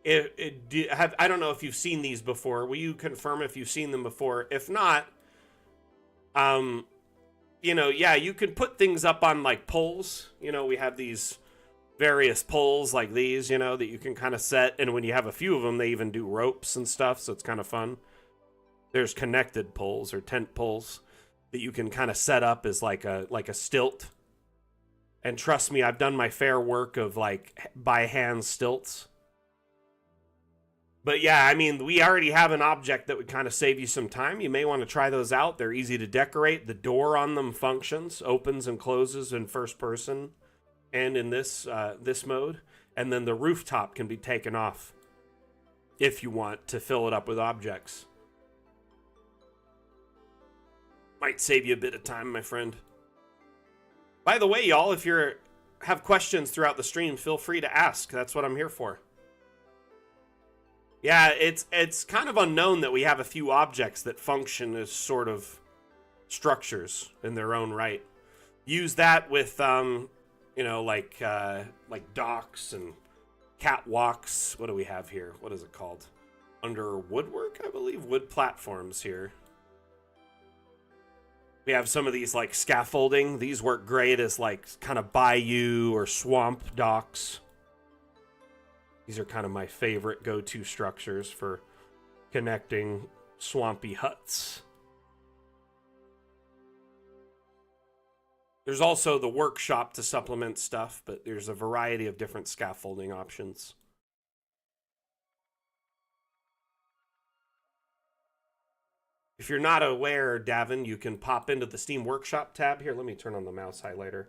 I don't know if you've seen these before. Will you confirm if you've seen them before? If not, you know, yeah, you can put things up on like poles. You know, we have these various poles like these, you know, that you can kind of set. And when you have a few of them, they even do ropes and stuff. So it's kind of fun. There's connected poles or tent poles that you can kind of set up as like a stilt. And trust me, I've done my fair work of like by hand stilts. But yeah, I mean, we already have an object that would kind of save you some time. You may want to try those out. They're easy to decorate. The door on them functions, opens and closes in first person and in this mode. And then the rooftop can be taken off if you want to fill it up with objects. Might save you a bit of time, my friend. By the way, y'all, if you have questions throughout the stream, feel free to ask. That's what I'm here for. Yeah, it's kind of unknown that we have a few objects that function as sort of structures in their own right. Use that with, you know, like docks and catwalks. What do we have here? What is it called? Under woodwork, I believe. Wood platforms here. We have some of these like scaffolding. These work great as like kind of bayou or swamp docks. These are kind of my favorite go-to structures for connecting swampy huts. There's also the workshop to supplement stuff, but there's a variety of different scaffolding options. If you're not aware, Davin, you can pop into the Steam Workshop tab. Here, let me turn on the mouse highlighter.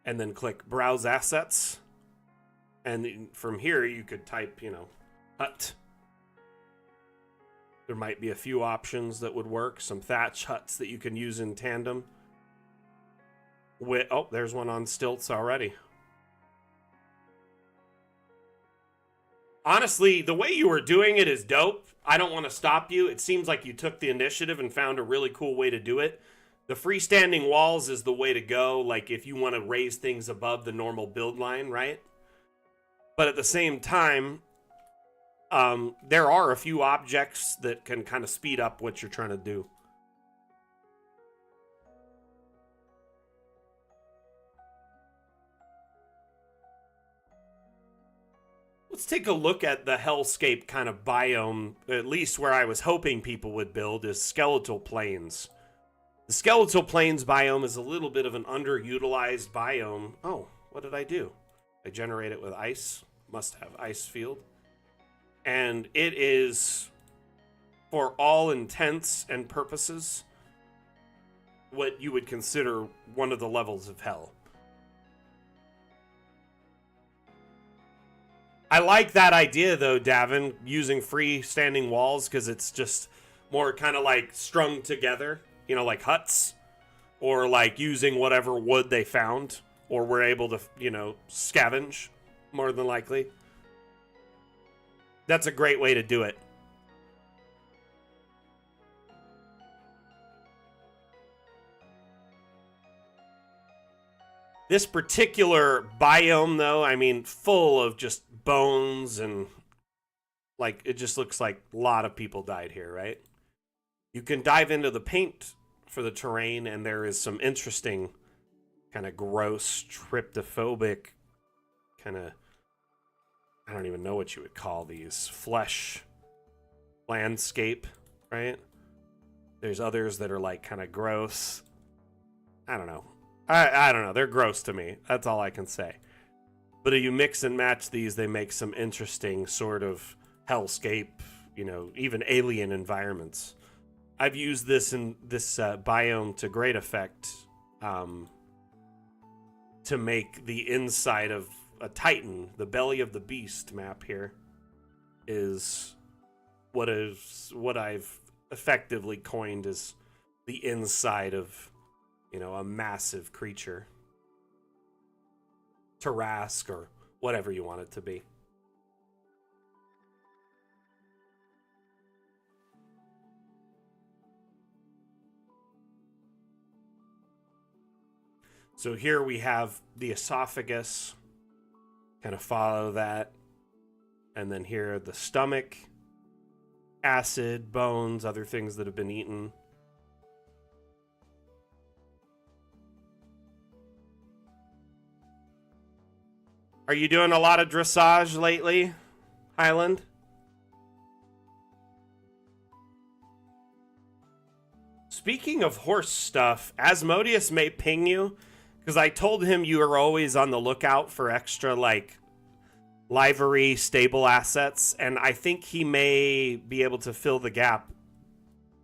And then click Browse Assets. And from here, you could type, you know, hut. There might be a few options that would work. Some thatch huts that you can use in tandem. Oh, there's one on stilts already. Honestly, the way you were doing it is dope. I don't want to stop you. It seems like you took the initiative and found a really cool way to do it. The freestanding walls is the way to go, like if you want to raise things above the normal build line, right? But at the same time, there are a few objects that can kind of speed up what you're trying to do. Let's take a look at the hellscape kind of biome, at least where I was hoping people would build, is Skeletal Plains. The Skeletal Plains biome is a little bit of an underutilized biome. Oh, what did I do? I generate it with ice. Must have ice field. And it is, for all intents and purposes, what you would consider one of the levels of hell. I like that idea, though, Davin, using freestanding walls, because it's just more kind of like strung together, you know, like huts, or like using whatever wood they found, or were able to, you know, scavenge, more than likely. That's a great way to do it. This particular biome, though, I mean, full of just bones and, like, it just looks like a lot of people died here, right? You can dive into the paint for the terrain, and there is some interesting kind of gross, tryptophobic, kind of, I don't even know what you would call these, flesh landscape, right? There's others that are, like, kind of gross. I don't know. I don't know. They're gross to me. That's all I can say. But if you mix and match these, they make some interesting sort of hellscape, you know, even alien environments. I've used this in this biome to great effect to make the inside of a Titan, the Belly of the Beast map here, is what I've effectively coined as the inside of, you know, a massive creature. Tarrasque or whatever you want it to be. So here we have the esophagus. Kind of follow that. And then here the stomach, acid, bones, other things that have been eaten. Are you doing a lot of dressage lately, Highland? Speaking of horse stuff, Asmodeus may ping you, because I told him you are always on the lookout for extra, like, livery stable assets, and I think he may be able to fill the gap,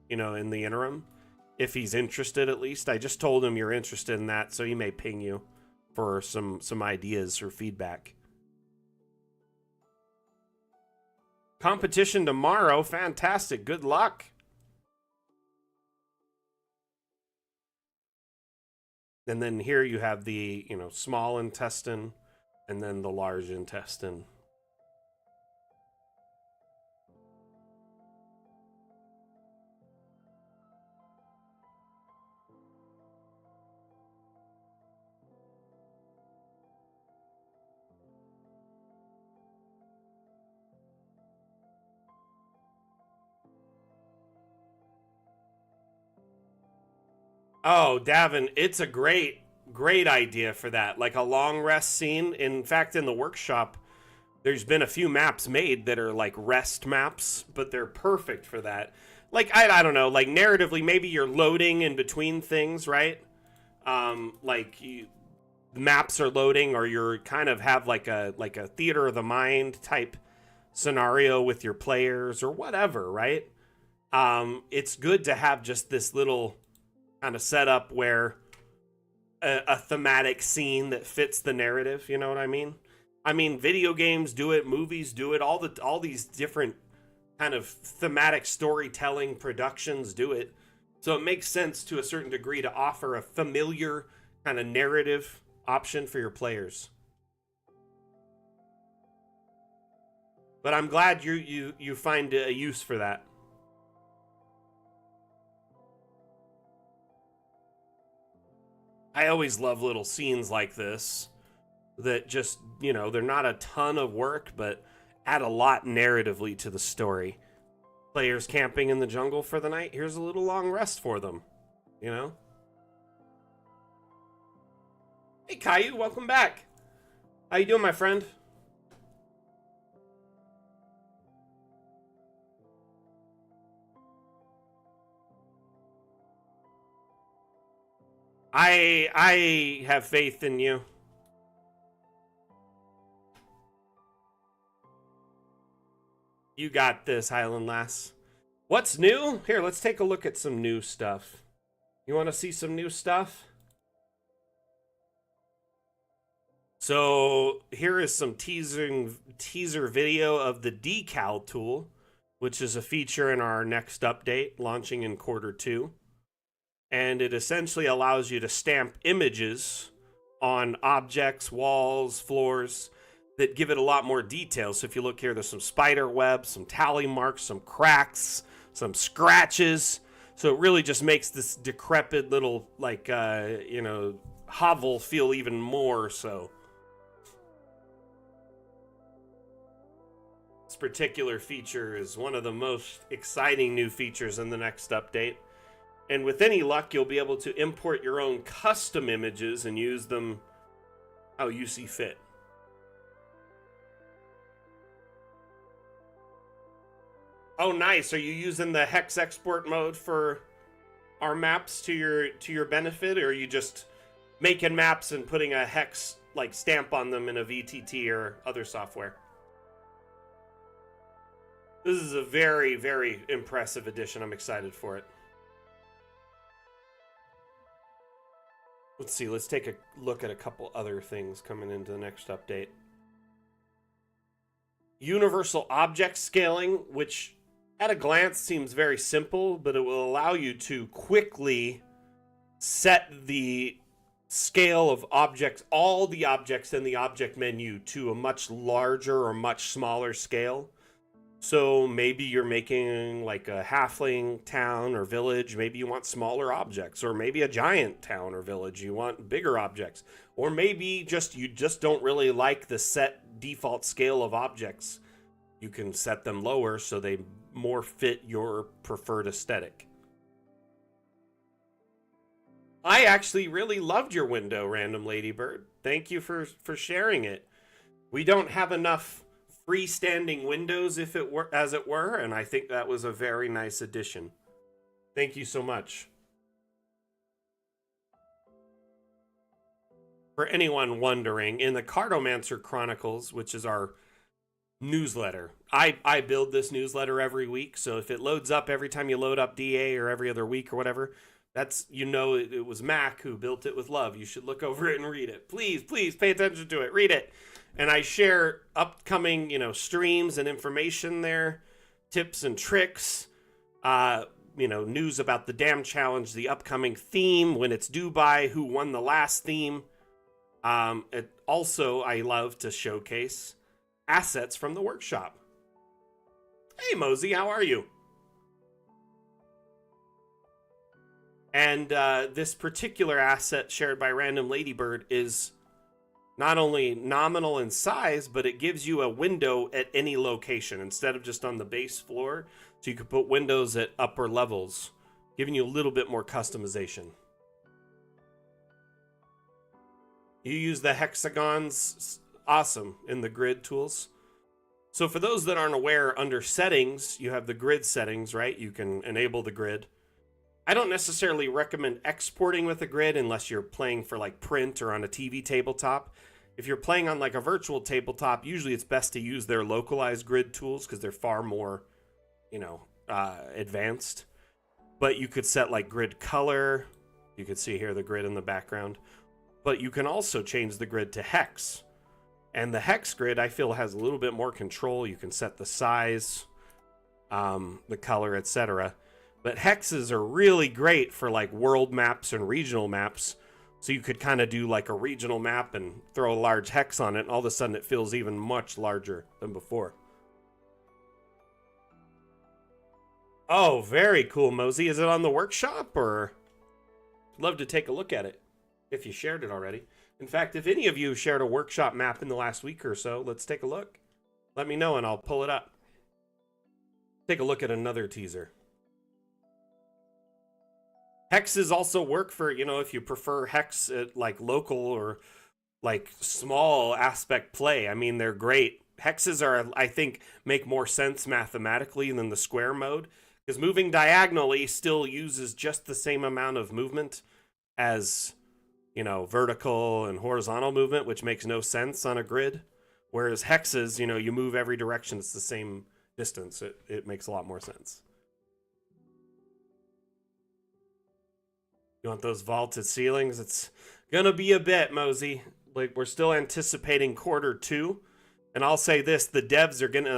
you know, in the interim, if he's interested at least. I just told him you're interested in that, so he may ping you for some ideas or feedback. Competition tomorrow. Fantastic. Good luck. And then here you have the, you know, small intestine and then the large intestine. Oh, Davin, it's a great idea for that. Like a long rest scene. In fact, in the workshop, there's been a few maps made that are like rest maps, but they're perfect for that. Like, I don't know, like narratively, maybe you're loading in between things, right? The maps are loading, or you're kind of have like a theater of the mind type scenario with your players or whatever, right? It's good to have just this little kind of setup where a thematic scene that fits the narrative, you know what I mean? I mean, video games do it, movies do it, all these different kind of thematic storytelling productions do it. So it makes sense to a certain degree to offer a familiar kind of narrative option for your players. But I'm glad you find a use for that. I always love little scenes like this that just, you know, they're not a ton of work, but add a lot narratively to the story. Players camping in the jungle for the night, here's a little long rest for them, you know? Hey, Caillou, welcome back. How you doing, my friend? I have faith in you. You got this, Highland Lass. What's new? Here, let's take a look at some new stuff. You want to see some new stuff? So here is some teaser video of the decal tool, which is a feature in our next update launching in Q2. And it essentially allows you to stamp images on objects, walls, floors that give it a lot more detail. So if you look here, there's some spider webs, some tally marks, some cracks, some scratches. So it really just makes this decrepit little, like, hovel feel even more so. This particular feature is one of the most exciting new features in the next update. And with any luck, you'll be able to import your own custom images and use them how you see fit. Oh, nice. Are you using the hex export mode for our maps to your benefit, or are you just making maps and putting a hex like stamp on them in a VTT or other software? This is a very, very impressive addition. I'm excited for it. Let's see. Let's take a look at a couple other things coming into the next update. Universal object scaling, which at a glance seems very simple, but it will allow you to quickly set the scale of objects, all the objects in the object menu, to a much larger or much smaller scale. So maybe you're making like a halfling town or village, maybe you want smaller objects, or maybe a giant town or village, you want bigger objects, or maybe you just don't really like the set default scale of objects. You can set them lower so they more fit your preferred aesthetic. I actually really loved your window, Random Ladybird. Thank you for sharing it. We don't have enough freestanding windows, if it were, as it were, and I think that was a very nice addition. Thank you so much. For anyone wondering, in the Cartomancer Chronicles, which is our newsletter, I build this newsletter every week, so if it loads up every time you load up DA or every other week or whatever, that's, you know, it was Mac who built it with love. You should look over it and read it. Please pay attention to it. Read it. And I share upcoming, streams and information there, tips and tricks, news about the Dam Challenge, the upcoming theme, when it's due by, who won the last theme. Also, I love to showcase assets from the workshop. Hey, Mosey, how are you? And this particular asset shared by Random Ladybird is not only nominal in size, but it gives you a window at any location instead of just on the base floor. So you could put windows at upper levels, giving you a little bit more customization. You use the hexagons, awesome, in the grid tools. So for those that aren't aware, under settings, you have the grid settings, right? You can enable the grid. I don't necessarily recommend exporting with a grid unless you're playing for like print or on a TV tabletop. If you're playing on like a virtual tabletop, usually it's best to use their localized grid tools because they're far more, advanced. But you could set like grid color. You can see here the grid in the background. But you can also change the grid to hex. And the hex grid, I feel, has a little bit more control. You can set the size, the color, etc. But hexes are really great for like world maps and regional maps. So you could kind of do like a regional map and throw a large hex on it, and all of a sudden it feels even much larger than before. Oh, very cool, Mosey. Is it on the workshop, or? I'd love to take a look at it if you shared it already. In fact, if any of you shared a workshop map in the last week or so, let's take a look. Let me know and I'll pull it up. Take a look at another teaser. Hexes also work for, if you prefer hex at like local or like small aspect play. I mean, they're great. Hexes are, I think, make more sense mathematically than the square mode, because moving diagonally still uses just the same amount of movement as, vertical and horizontal movement, which makes no sense on a grid. Whereas hexes, you move every direction, it's the same distance. It makes a lot more sense. You want those vaulted ceilings? It's gonna be a bit, Mosey. Like, we're still anticipating Q2, and I'll say this: the devs are getting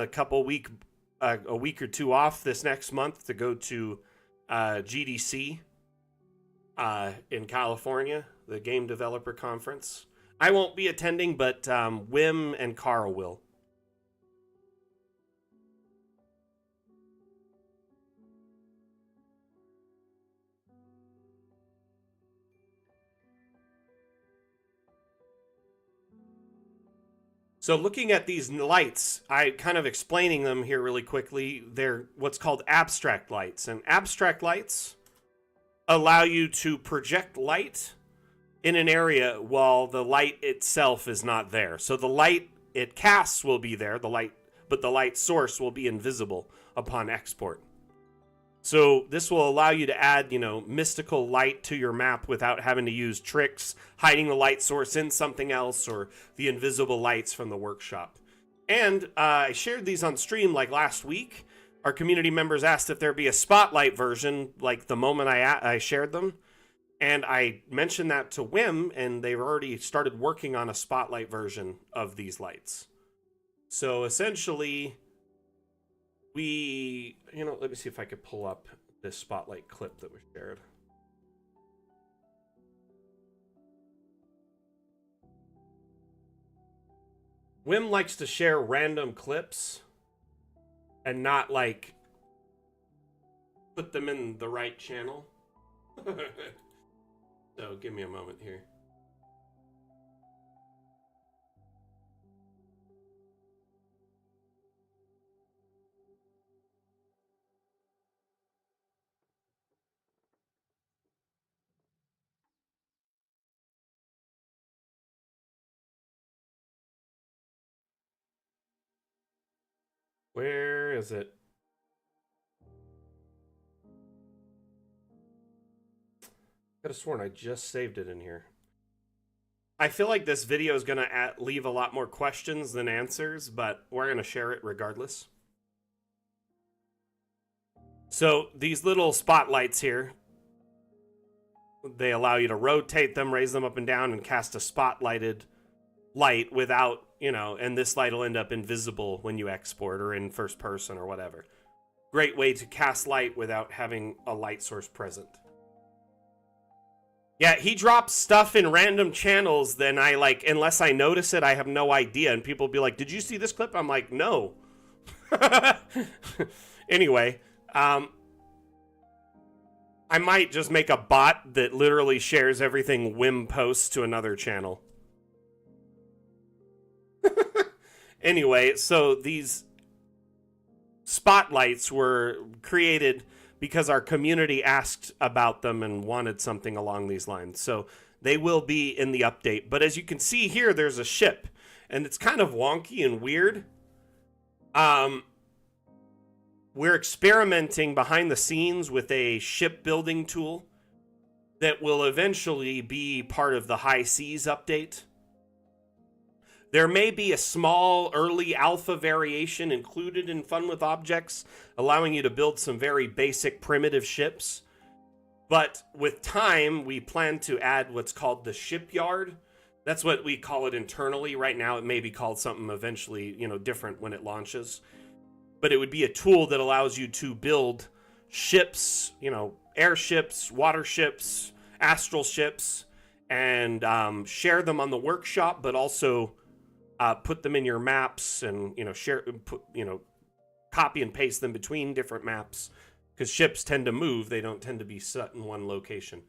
a week or two off this next month to go to GDC in California, the Game Developer Conference. I won't be attending, but Wim and Carl will. So looking at these lights, I kind of explaining them here really quickly. They're what's called abstract lights. And abstract lights allow you to project light in an area while the light itself is not there. So the light it casts will be there, but the light source will be invisible upon export. So this will allow you to add, mystical light to your map without having to use tricks, hiding the light source in something else, or the invisible lights from the workshop. And I shared these on stream like last week. Our community members asked if there'd be a spotlight version like the moment I shared them. And I mentioned that to Wim, and they've already started working on a spotlight version of these lights. So essentially, let me see if I could pull up this spotlight clip that was shared. Wim likes to share random clips and not like put them in the right channel. So give me a moment here. Where is it? Could have sworn I just saved it in here. I feel like this video is going to leave a lot more questions than answers, but we're going to share it regardless. So these little spotlights here, they allow you to rotate them, raise them up and down, and cast a spotlighted light without, and this light will end up invisible when you export or in first person or whatever. Great way to cast light without having a light source present. Yeah, he drops stuff in random channels, then unless I notice it, I have no idea. And people will be like, did you see this clip? I'm like, no. Anyway, I might just make a bot that literally shares everything Wim posts to another channel. Anyway, so these spotlights were created because our community asked about them and wanted something along these lines. So they will be in the update. But as you can see here, there's a ship, and it's kind of wonky and weird. We're experimenting behind the scenes with a shipbuilding tool that will eventually be part of the High Seas update. There may be a small early alpha variation included in Fun with Objects, allowing you to build some very basic primitive ships. But with time, we plan to add what's called the shipyard. That's what we call it internally. Right now, it may be called something eventually, different when it launches. But it would be a tool that allows you to build ships, airships, water ships, astral ships, and share them on the workshop, but also put them in your maps and, copy and paste them between different maps, because ships tend to move. They don't tend to be set in one location.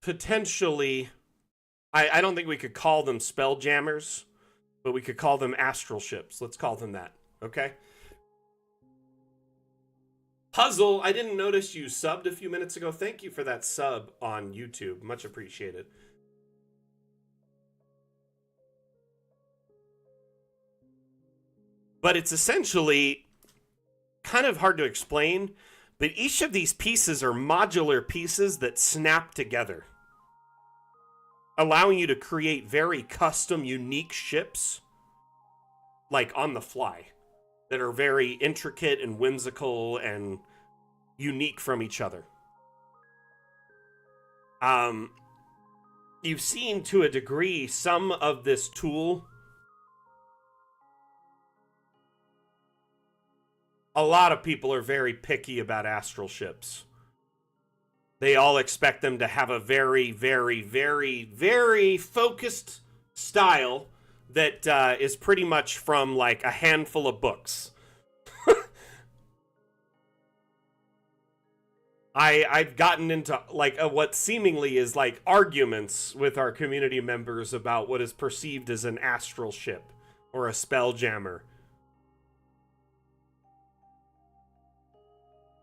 Potentially, I don't think we could call them spelljammers, but we could call them astral ships. Let's call them that, okay? Puzzle, I didn't notice you subbed a few minutes ago. Thank you for that sub on YouTube. Much appreciated. But it's essentially kind of hard to explain, but each of these pieces are modular pieces that snap together, allowing you to create very custom, unique ships, like on the fly, that are very intricate and whimsical and unique from each other. You've seen, to a degree, some of this tool. A lot of people are very picky about astral ships. They all expect them to have a very, very, very, very focused style that is pretty much from like a handful of books. I've gotten into like what seemingly is like arguments with our community members about what is perceived as an astral ship or a spelljammer.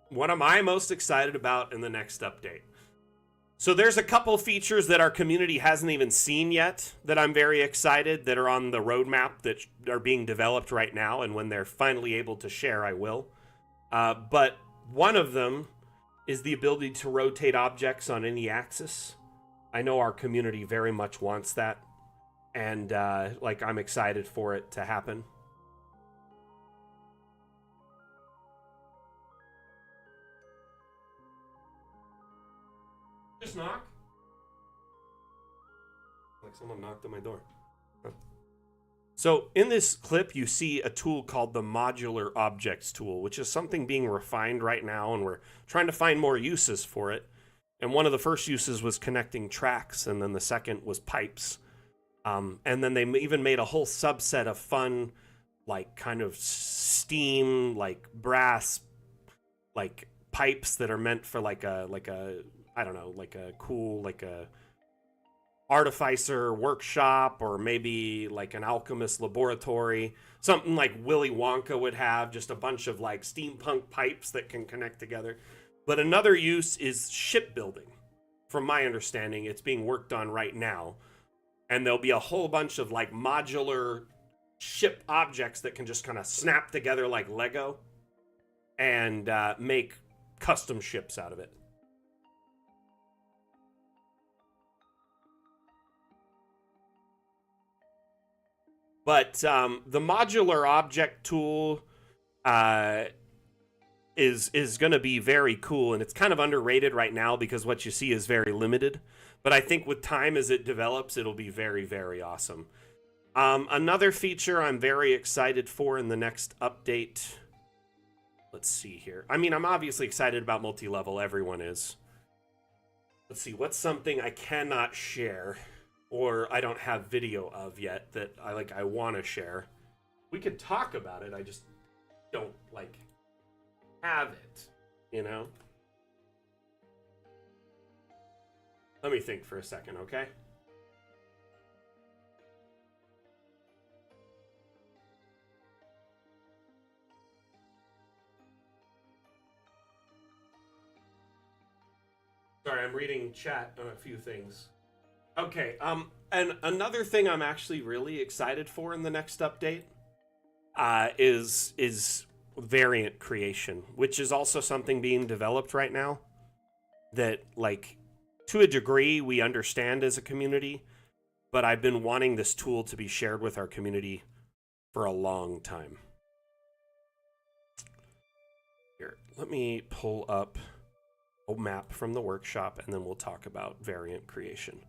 What am I most excited about in the next update? So there's a couple features that our community hasn't even seen yet that I'm very excited, that are on the roadmap, that are being developed right now, and when they're finally able to share, I will. But one of them is the ability to rotate objects on any axis. I know our community very much wants that, and like I'm excited for it to happen. Just knock. Like someone knocked on my door. Huh. So in this clip, you see a tool called the Modular Objects tool, which is something being refined right now, and we're trying to find more uses for it. And one of the first uses was connecting tracks, and then the second was pipes. And then they even made a whole subset of fun, like kind of steam, like brass, like pipes that are meant for like a I don't know, like a cool, like a artificer workshop, or maybe like an alchemist laboratory, something like Willy Wonka would have, just a bunch of like steampunk pipes that can connect together. But another use is shipbuilding. From my understanding, it's being worked on right now, and there'll be a whole bunch of like modular ship objects that can just kind of snap together like Lego and make custom ships out of it. But the modular object tool is going to be very cool, and it's kind of underrated right now because what you see is very limited. But I think with time, as it develops, it'll be very, very awesome. Another feature I'm very excited for in the next update. Let's see here. I mean, I'm obviously excited about multi-level. Everyone is. Let's see. What's something I cannot share, or I don't have video of yet, that I want to share? We could talk about it. I just don't like have it, you know? Let me think for a second, okay? Sorry, I'm reading chat on a few things. Okay, and another thing I'm actually really excited for in the next update is variant creation, which is also something being developed right now that, like, to a degree, we understand as a community, but I've been wanting this tool to be shared with our community for a long time. Here, let me pull up a map from the workshop, and then we'll talk about variant creation.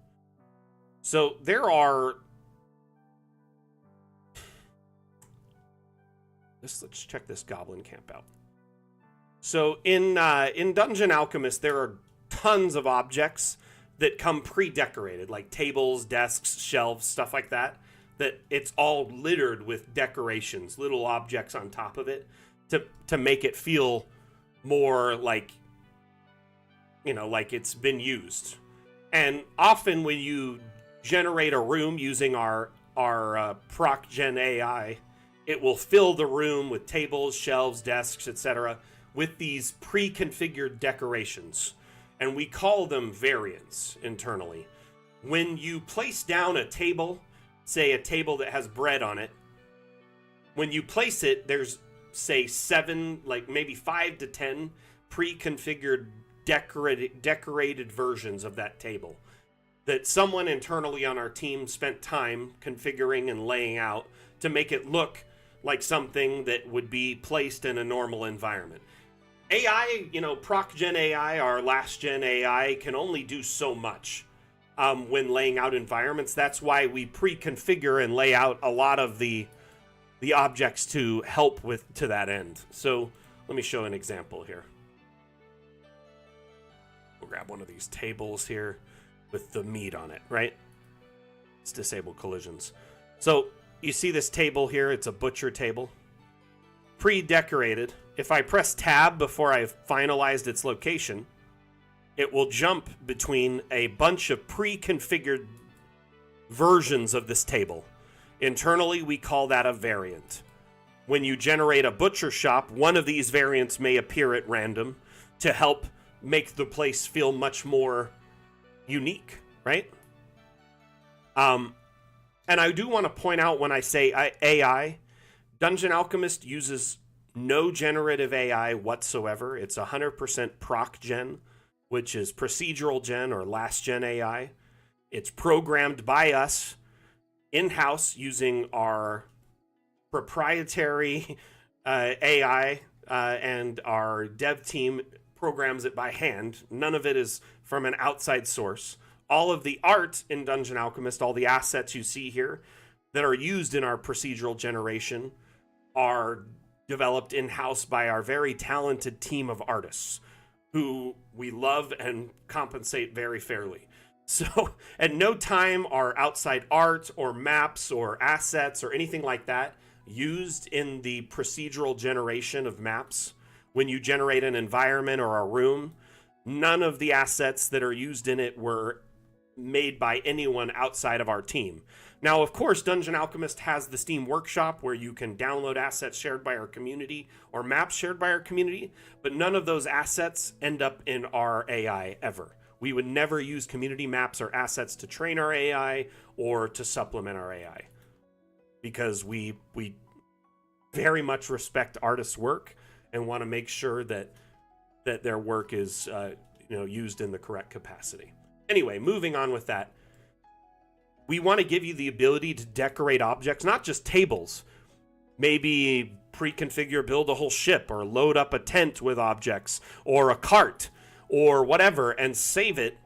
So there are... Let's check this goblin camp out. So in Dungeon Alchemist, there are tons of objects that come pre-decorated, like tables, desks, shelves, stuff like that. That it's all littered with decorations, little objects on top of it, to make it feel more like, you know, like it's been used. And often when you generate a room using our ProcGen AI, it will fill the room with tables, shelves, desks, etc. with these pre-configured decorations. And we call them variants internally. When you place down a table, say a table that has bread on it, when you place it, there's, say, 7, like maybe 5 to 10 pre-configured decorated versions of that table that someone internally on our team spent time configuring and laying out to make it look like something that would be placed in a normal environment. AI, you know, ProcGen AI, our last gen AI, can only do so much when laying out environments. That's why we pre-configure and lay out a lot of the objects to help to that end. So let me show an example here. We'll grab one of these tables here with the meat on it, right? Let's disable collisions. So you see this table here, it's a butcher table. Pre-decorated. If I press tab before I've finalized its location, it will jump between a bunch of pre-configured versions of this table. Internally, we call that a variant. When you generate a butcher shop, one of these variants may appear at random to help make the place feel much more unique, right? And I do want to point out, when I say AI, Dungeon Alchemist uses no generative AI whatsoever. It's 100% proc gen, which is procedural gen or last gen AI. It's programmed by us in-house using our proprietary AI, and our dev team programs it by hand. None of it is from an outside source. All of the art in Dungeon Alchemist, all the assets you see here that are used in our procedural generation, are developed in-house by our very talented team of artists who we love and compensate very fairly. So at no time are outside art or maps or assets or anything like that used in the procedural generation of maps. When you generate an environment or a room, none of the assets that are used in it were made by anyone outside of our team. Now, of course, Dungeon Alchemist has the Steam Workshop where you can download assets shared by our community or maps shared by our community, but none of those assets end up in our AI ever. We would never use community maps or assets to train our AI or to supplement our AI, because we very much respect artists' work and want to make sure that their work is used in the correct capacity. Anyway, moving on with that, we want to give you the ability to decorate objects, not just tables. Maybe pre-configure, build a whole ship, or load up a tent with objects, or a cart, or whatever, and save it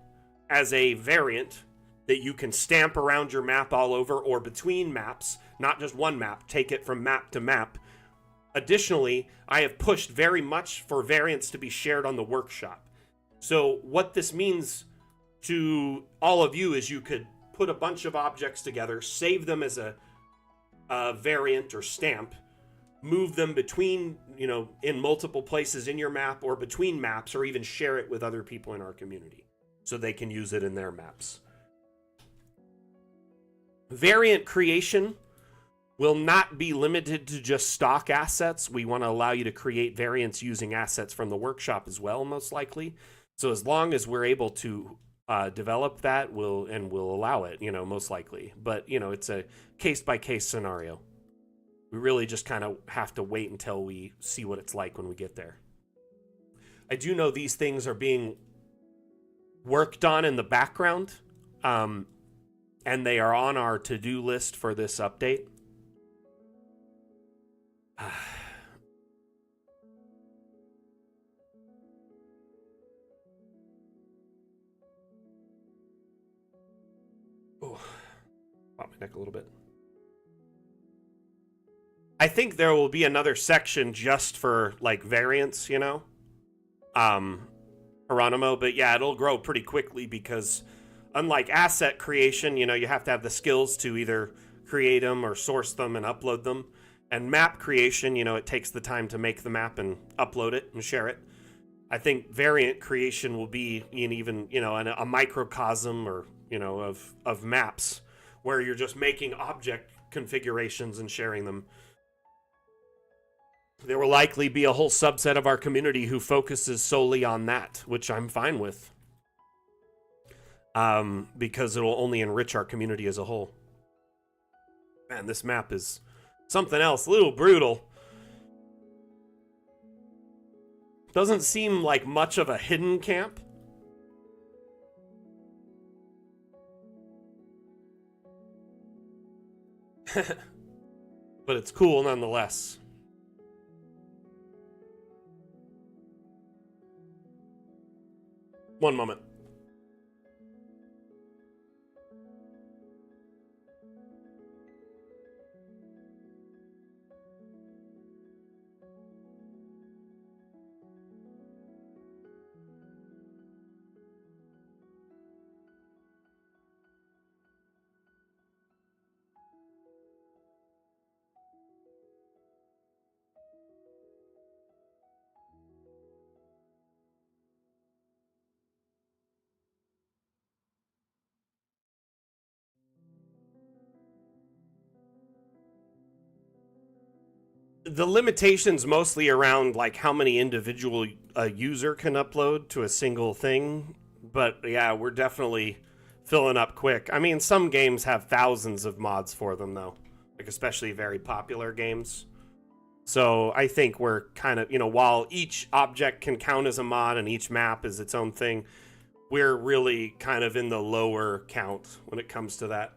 as a variant that you can stamp around your map all over, or between maps, not just one map. Take it from map to map. Additionally, I have pushed very much for variants to be shared on the workshop. So what this means to all of you is you could put a bunch of objects together, save them as a variant or stamp, move them between, in multiple places in your map or between maps, or even share it with other people in our community so they can use it in their maps. Variant creation will not be limited to just stock assets. We want to allow you to create variants using assets from the workshop as well, most likely. So as long as we're able to develop that, we'll allow it, most likely. But, it's a case-by-case scenario. We really just kind of have to wait until we see what it's like when we get there. I do know these things are being worked on in the background, and they are on our to-do list for this update. Oh, pop my neck a little bit. I think there will be another section just for variants, Geronimo, but yeah, it'll grow pretty quickly because unlike asset creation, you have to have the skills to either create them or source them and upload them. And map creation, it takes the time to make the map and upload it and share it. I think variant creation will be even, a microcosm or, of maps where you're just making object configurations and sharing them. There will likely be a whole subset of our community who focuses solely on that, which I'm fine with. Because it'll only enrich our community as a whole. Man, this map is something else, a little brutal. Doesn't seem like much of a hidden camp. But it's cool nonetheless. One moment. The limitations mostly around like how many individual a user can upload to a single thing. But yeah, we're definitely filling up quick. I mean, some games have thousands of mods for them though, like especially very popular games. So I think we're kind of, while each object can count as a mod and each map is its own thing, we're really kind of in the lower count when it comes to that.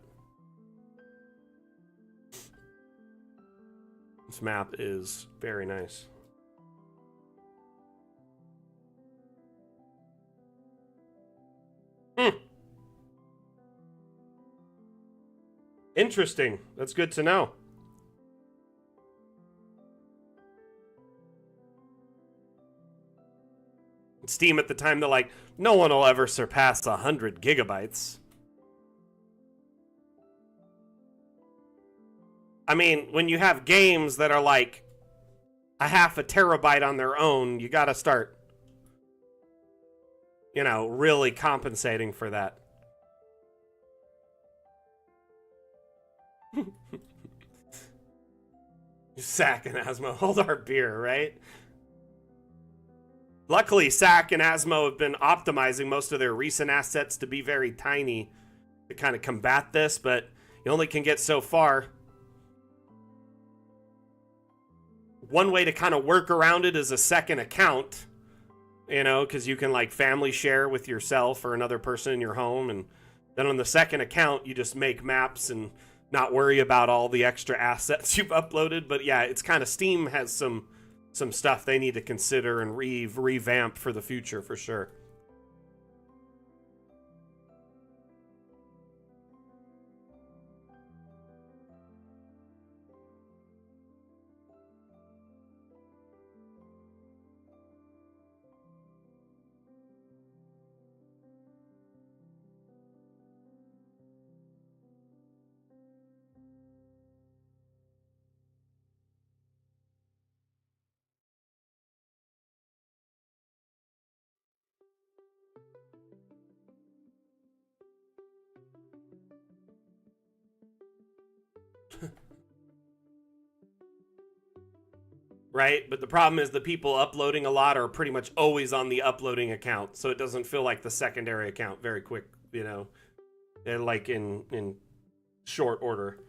This map is very nice. Interesting. That's good to know. Steam at the time, they're like, no one will ever surpass 100 gigabytes. I mean, when you have games that are like a half a terabyte on their own, you gotta start, really compensating for that. Sack and Asmo, hold our beer, right? Luckily, Sack and Asmo have been optimizing most of their recent assets to be very tiny to kind of combat this, but you only can get so far. One way to kind of work around it is a second account, because you can like family share with yourself or another person in your home, and then on the second account, you just make maps and not worry about all the extra assets you've uploaded. But yeah, it's kind of, Steam has some stuff they need to consider and revamp for the future for sure. Right? But the problem is the people uploading a lot are pretty much always on the uploading account, so it doesn't feel like the secondary account very quick, They're like in short order.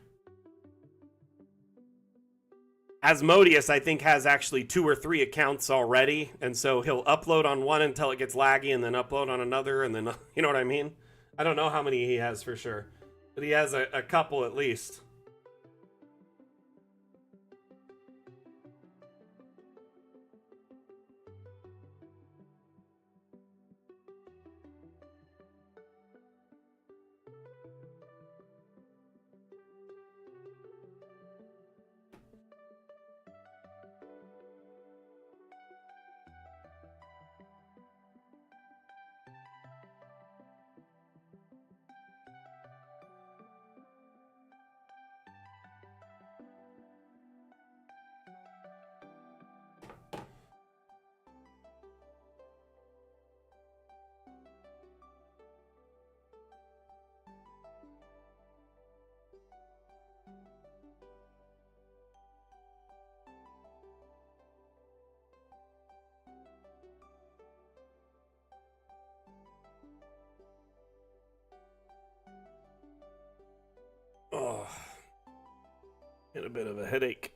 Asmodeus, I think, has actually 2 or 3 accounts already, and so he'll upload on one until it gets laggy, and then upload on another, and then, you know what I mean? I don't know how many he has for sure, but he has a couple at least. Oh, get a bit of a headache.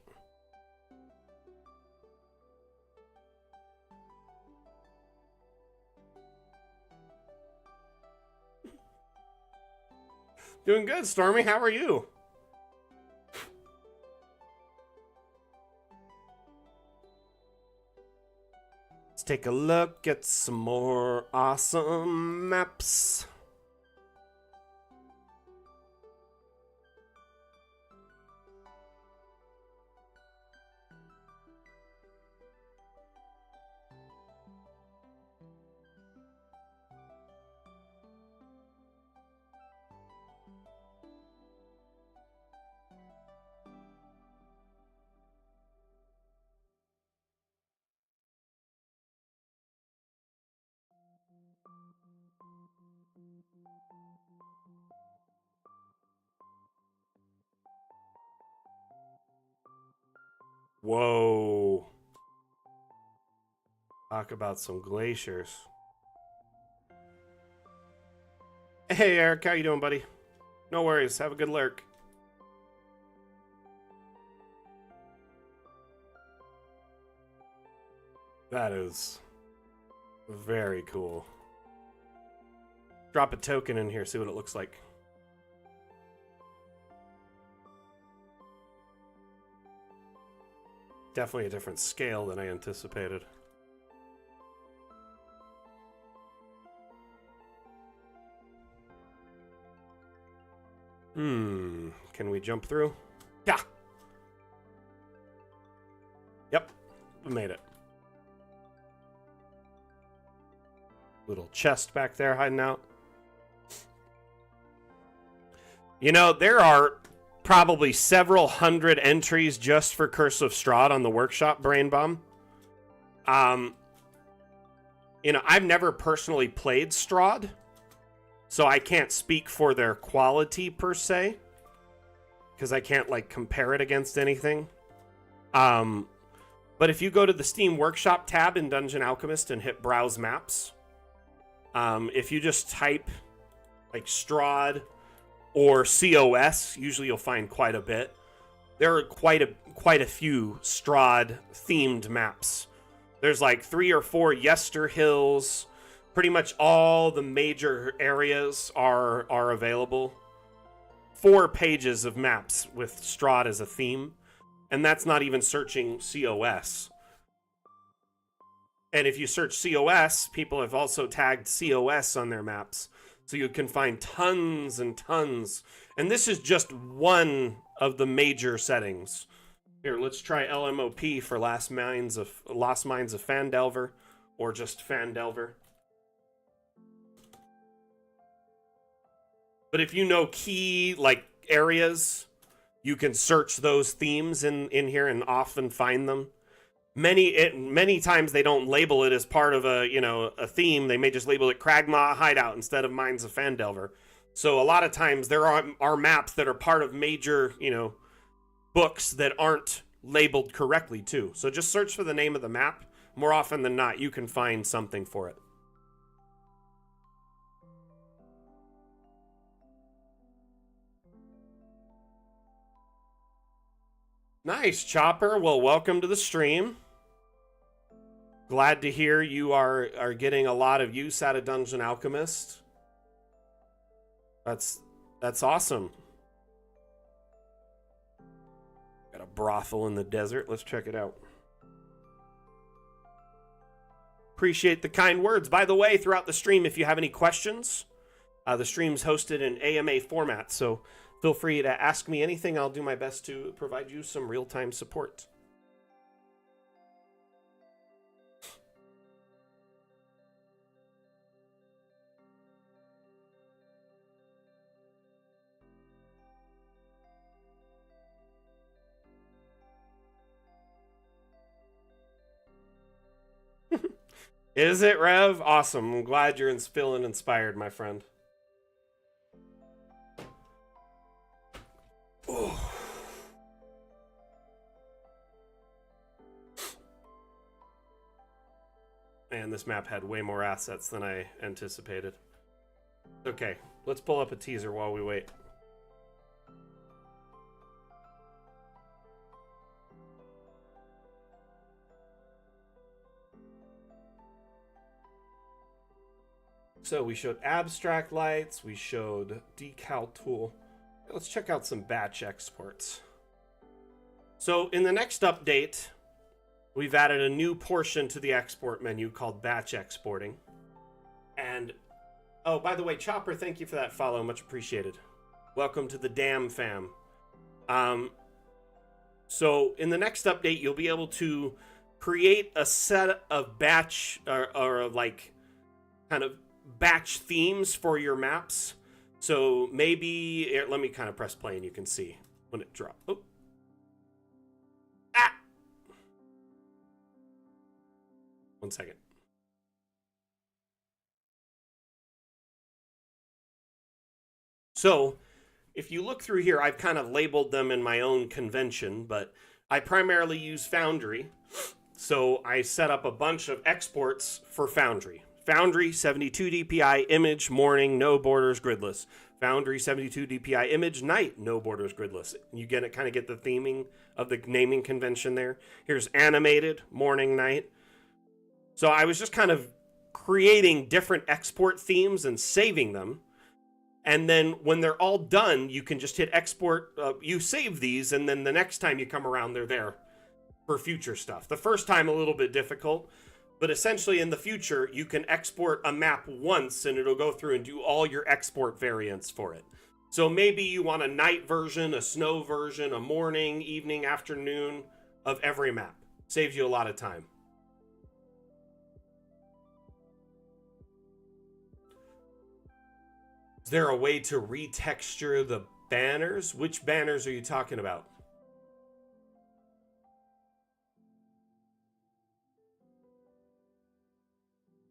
Doing good, Stormy. How are you? Let's take a look at some more awesome maps. Whoa. Talk about some glaciers. Hey, Eric, how you doing, buddy? No worries. Have a good lurk. That is very cool. Drop a token in here, see what it looks like. Definitely a different scale than I anticipated. Can we jump through? Yeah. Yep, we made it. Little chest back there hiding out. You know, there are probably several hundred entries just for Curse of Strahd on the workshop Brain Bomb. You know, I've never personally played Strahd, so I can't speak for their quality per se, because I can't like compare it against anything. But if you go to the Steam Workshop tab in Dungeon Alchemist and hit Browse Maps, if you just type like Strahd or COS, usually you'll find quite a bit. There are quite a few Strahd themed maps. There's like 3 or 4 Yester Hills. Pretty much all the major areas are available. 4 pages of maps with Strahd as a theme, and that's not even searching COS. And if you search COS, people have also tagged COS on their maps. So you can find tons and tons. And this is just one of the major settings. Here, let's try LMOP for Lost Mines of Phandelver, or just Phandelver. But if you know key like areas, you can search those themes in here and often find them. Many times they don't label it as part of a theme. They may just label it Cragmaw Hideout instead of Mines of Phandelver. So a lot of times there are maps that are part of major, books that aren't labeled correctly too. So just search for the name of the map. More often than not, you can find something for it. Nice, Chopper. Well, welcome to the stream. Glad to hear you are getting a lot of use out of Dungeon Alchemist. That's awesome. Got a brothel in the desert. Let's check it out. Appreciate the kind words. By the way, throughout the stream, if you have any questions, the stream's hosted in AMA format, so feel free to ask me anything. I'll do my best to provide you some real-time support. Is it, Rev? Awesome. I'm glad you're feeling inspired, my friend. Oh. Man, this map had way more assets than I anticipated. Okay, let's pull up a teaser while we wait. So we showed abstract lights, we showed decal tool. Let's check out some batch exports. So in the next update, we've added a new portion to the export menu called batch exporting. And, oh, by the way, Chopper, thank you for that follow, much appreciated. Welcome to the Damn Fam. So in the next update, you'll be able to create a set of batch, or like, kind of batch themes for your maps. So maybe, let me kind of press play and you can see when it drops. Oh. Ah! 1 second. So if you look through here, I've kind of labeled them in my own convention, but I primarily use Foundry, so I set up a bunch of exports for Foundry. Foundry 72 DPI image morning, no borders, gridless. Foundry 72 DPI image night, no borders, gridless. You get it, kind of get the theming of the naming convention there. Here's animated morning, night. So I was just kind of creating different export themes and saving them. And then when they're all done, you can just hit export. You save these, and then the next time you come around, they're there for future stuff. The first time, a little bit difficult, but essentially in the future, you can export a map once, and it'll go through and do all your export variants for it. So maybe you want a night version, a snow version, a morning, evening, afternoon of every map. Saves you a lot of time. Is there a way to retexture the banners? Which banners are you talking about?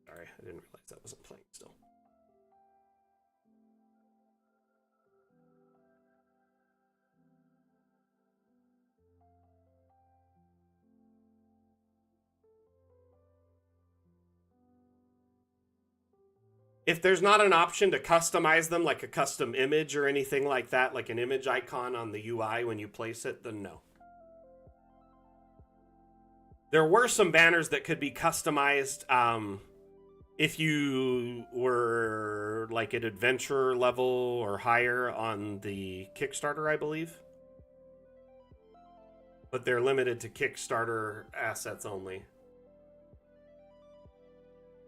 Sorry, I didn't realize that wasn't playing still. If there's not an option to customize them, like a custom image or anything like that, like an image icon on the UI when you place it, then no. There were some banners that could be customized if you were like at adventure level or higher on the Kickstarter, I believe. But they're limited to Kickstarter assets only.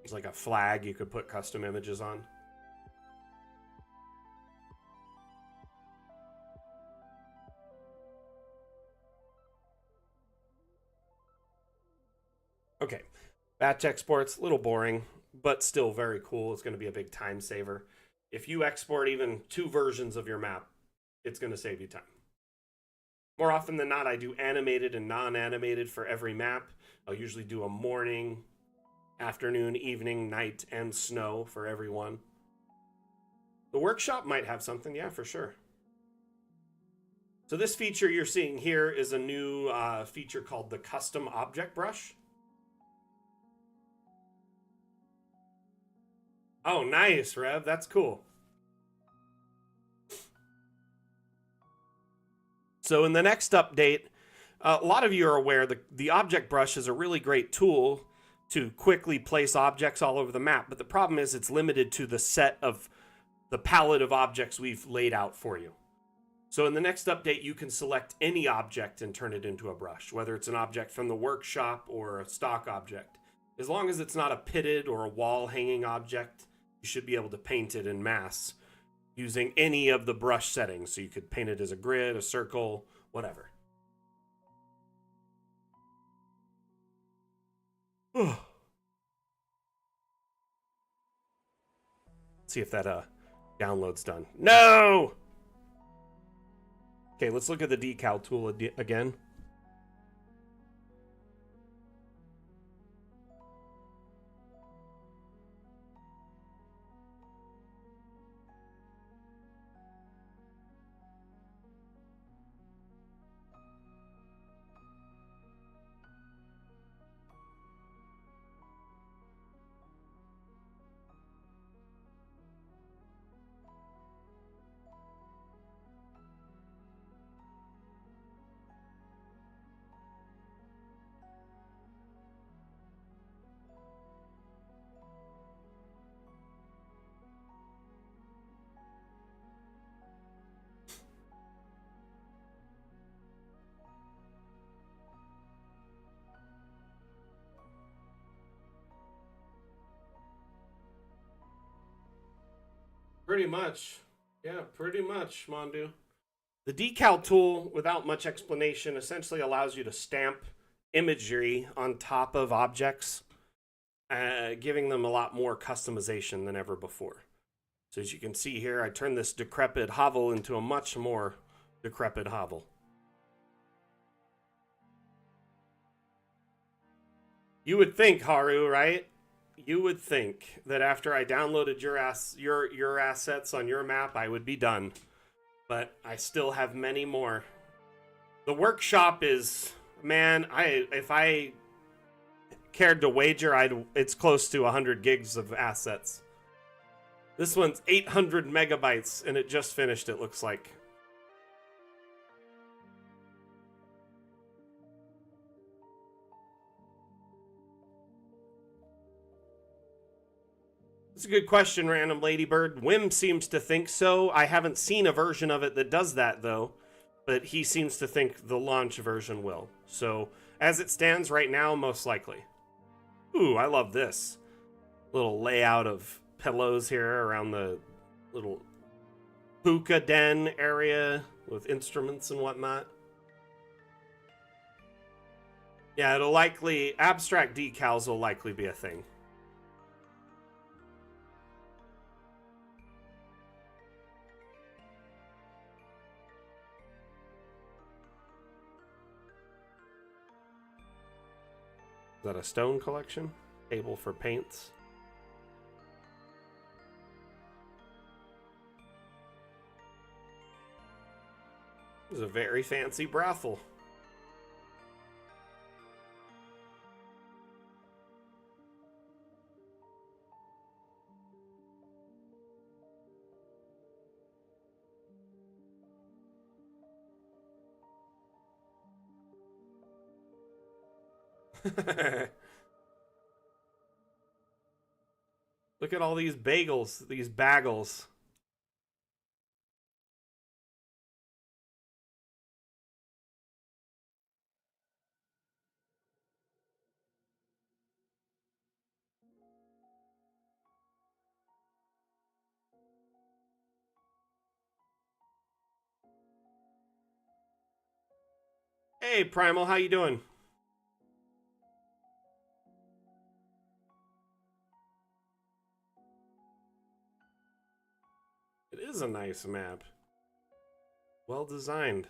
It's like a flag you could put custom images on. Okay, batch exports, a little boring, but still very cool. It's going to be a big time saver. If you export even 2 versions of your map, it's going to save you time. More often than not, I do animated and non-animated for every map. I'll usually do a morning, afternoon, evening, night, and snow for every one. The workshop might have something, yeah, for sure. So this feature you're seeing here is a new feature called the Custom Object Brush. Oh, nice, Rev. That's cool. So in the next update, a lot of you are aware that the Object Brush is a really great tool to quickly place objects all over the map, but the problem is it's limited to the set of the palette of objects we've laid out for you. So in the next update, you can select any object and turn it into a brush, whether it's an object from the workshop or a stock object. As long as it's not a pitted or a wall hanging object, you should be able to paint it in mass using any of the brush settings. So you could paint it as a grid, a circle, whatever. Let's see if that download's done. No! Okay, let's look at the decal tool again. Pretty much. Yeah, pretty much, Mondu. The decal tool, without much explanation, essentially allows you to stamp imagery on top of objects, giving them a lot more customization than ever before. So as you can see here, I turned this decrepit hovel into a much more decrepit hovel. You would think, Haru, right? You would think that after I downloaded your assets on your map, I would be done. But I still have many more. The workshop is Man, if I cared to wager, it's close to 100 gigs of assets. This one's 800 megabytes, and it just finished, it looks like. It's a good question, Random Ladybird. Wim seems to think so. I haven't seen a version of it that does that, though. But he seems to think the launch version will. So, as it stands right now, most likely. Ooh, I love this. Little layout of pillows here around the little hookah den area with instruments and whatnot. Yeah, it'll likely... abstract decals will likely be a thing. Is that a stone collection? Table for paints. This is a very fancy brothel. Look at all these bagels, these bagels. Hey, Primal, how you doing? It is a nice map. Well designed.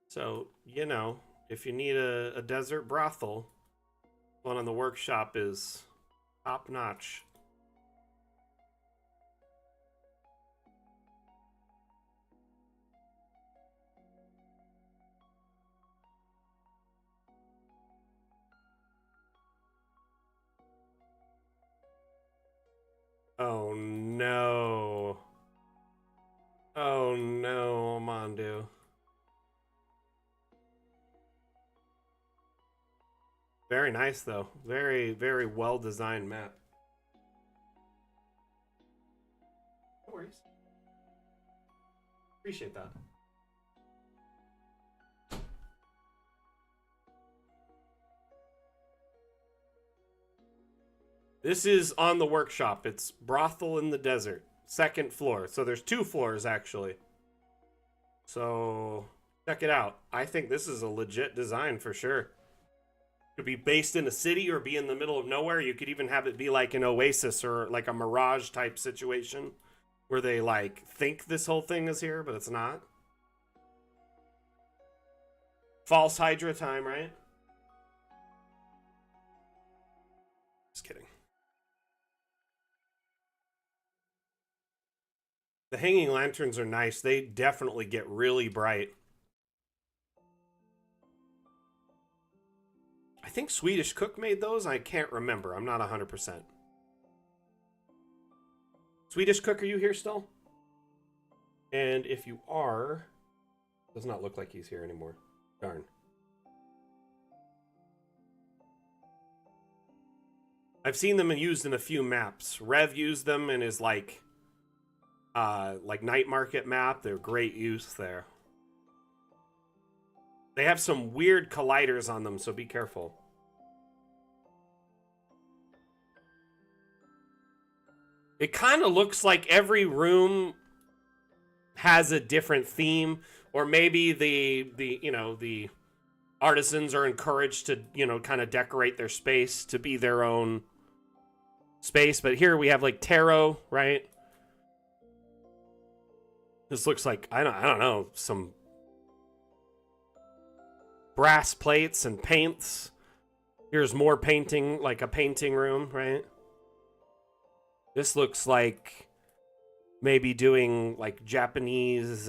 So, you know, if you need a desert brothel, one on the workshop is top notch. Oh no. Oh no, Amandu. Very nice though. Very, very well designed map. No worries. Appreciate that. This is on the workshop. It's Brothel in the Desert. Second floor. So there's 2 floors actually. So check it out. I think this is a legit design for sure. Could be based in a city or be in the middle of nowhere. You could even have it be like an oasis or like a Mirage type situation where they like think this whole thing is here, but it's not. False Hydra time, right? Just kidding. The hanging lanterns are nice. They definitely get really bright. I think Swedish Cook made those. I can't remember. I'm not 100%. Swedish Cook, are you here still? And if you are, does not look like he's here anymore. Darn. I've seen them used in a few maps. Rev used them in his like night market map. They're great use there. They have some weird colliders on them, so be careful. It kind of looks like every room has a different theme, or maybe the artisans are encouraged to, kind of decorate their space to be their own space. But here we have like tarot, right? This looks like I don't know, some brass plates and paints. Here's more painting, like a painting room, right? This looks like maybe doing like Japanese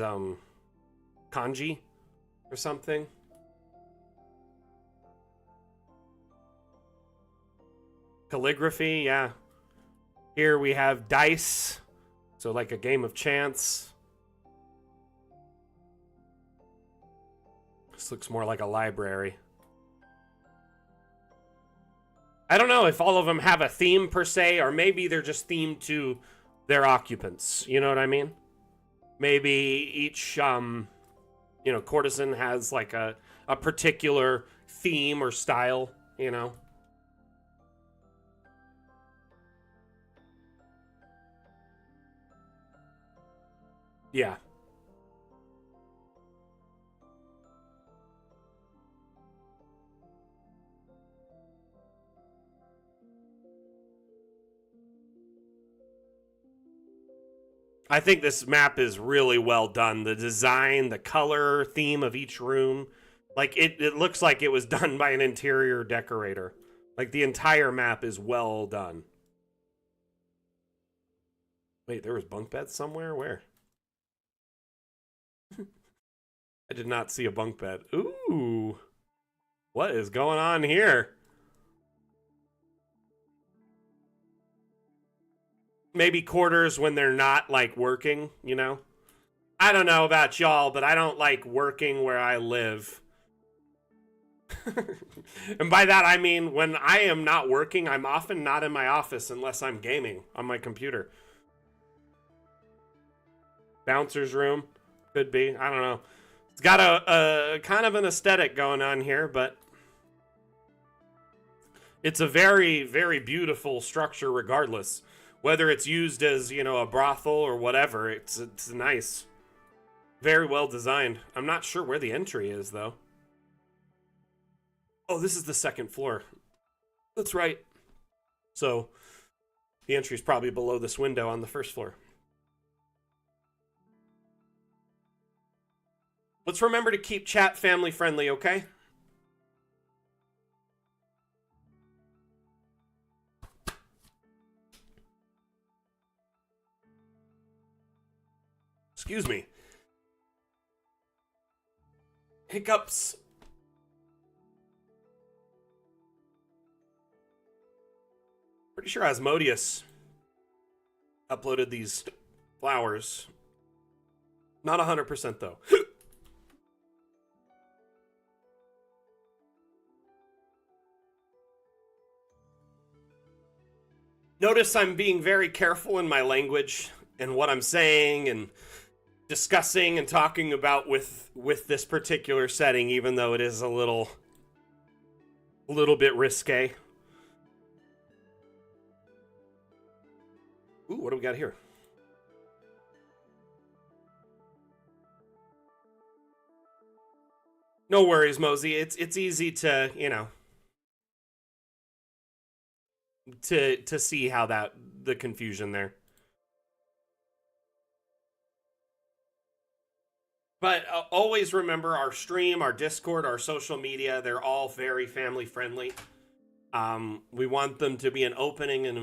kanji. or something. Calligraphy, yeah. Here we have dice, so like a game of chance. This looks more like a library. I don't know if all of them have a theme per se, or maybe they're just themed to their occupants. You know what I mean? Maybe each, courtesan has like a particular theme or style, you know? Yeah. I think this map is really well done. The design, the color, theme of each room. Like, it looks like it was done by an interior decorator. Like, the entire map is well done. Wait, there was bunk beds somewhere? Where? I did not see a bunk bed. Ooh. What is going on here? Maybe quarters when they're not, like, working, you know? I don't know about y'all, but I don't like working where I live. And by that I mean when I am not working, I'm often not in my office unless I'm gaming on my computer. Bouncer's room. Could be. I don't know. It's got a kind of an aesthetic going on here, but it's a very, very beautiful structure regardless. Whether it's used as, you know, a brothel or whatever, it's nice. Very well designed. I'm not sure where the entry is, though. Oh, this is the second floor. That's right. So, the entry is probably below this window on the first floor. Let's remember to keep chat family friendly, okay? Excuse me. Hiccups. Pretty sure Asmodeus uploaded these flowers. Not 100% though. Notice I'm being very careful in my language and what I'm saying and discussing and talking about with this particular setting, even though it is a little bit risque. Ooh, what do we got here? No worries, Mosey. It's easy to, you know, to see how the confusion there. But always remember our stream, our Discord, our social media, they're all very family friendly. We want them to be an opening and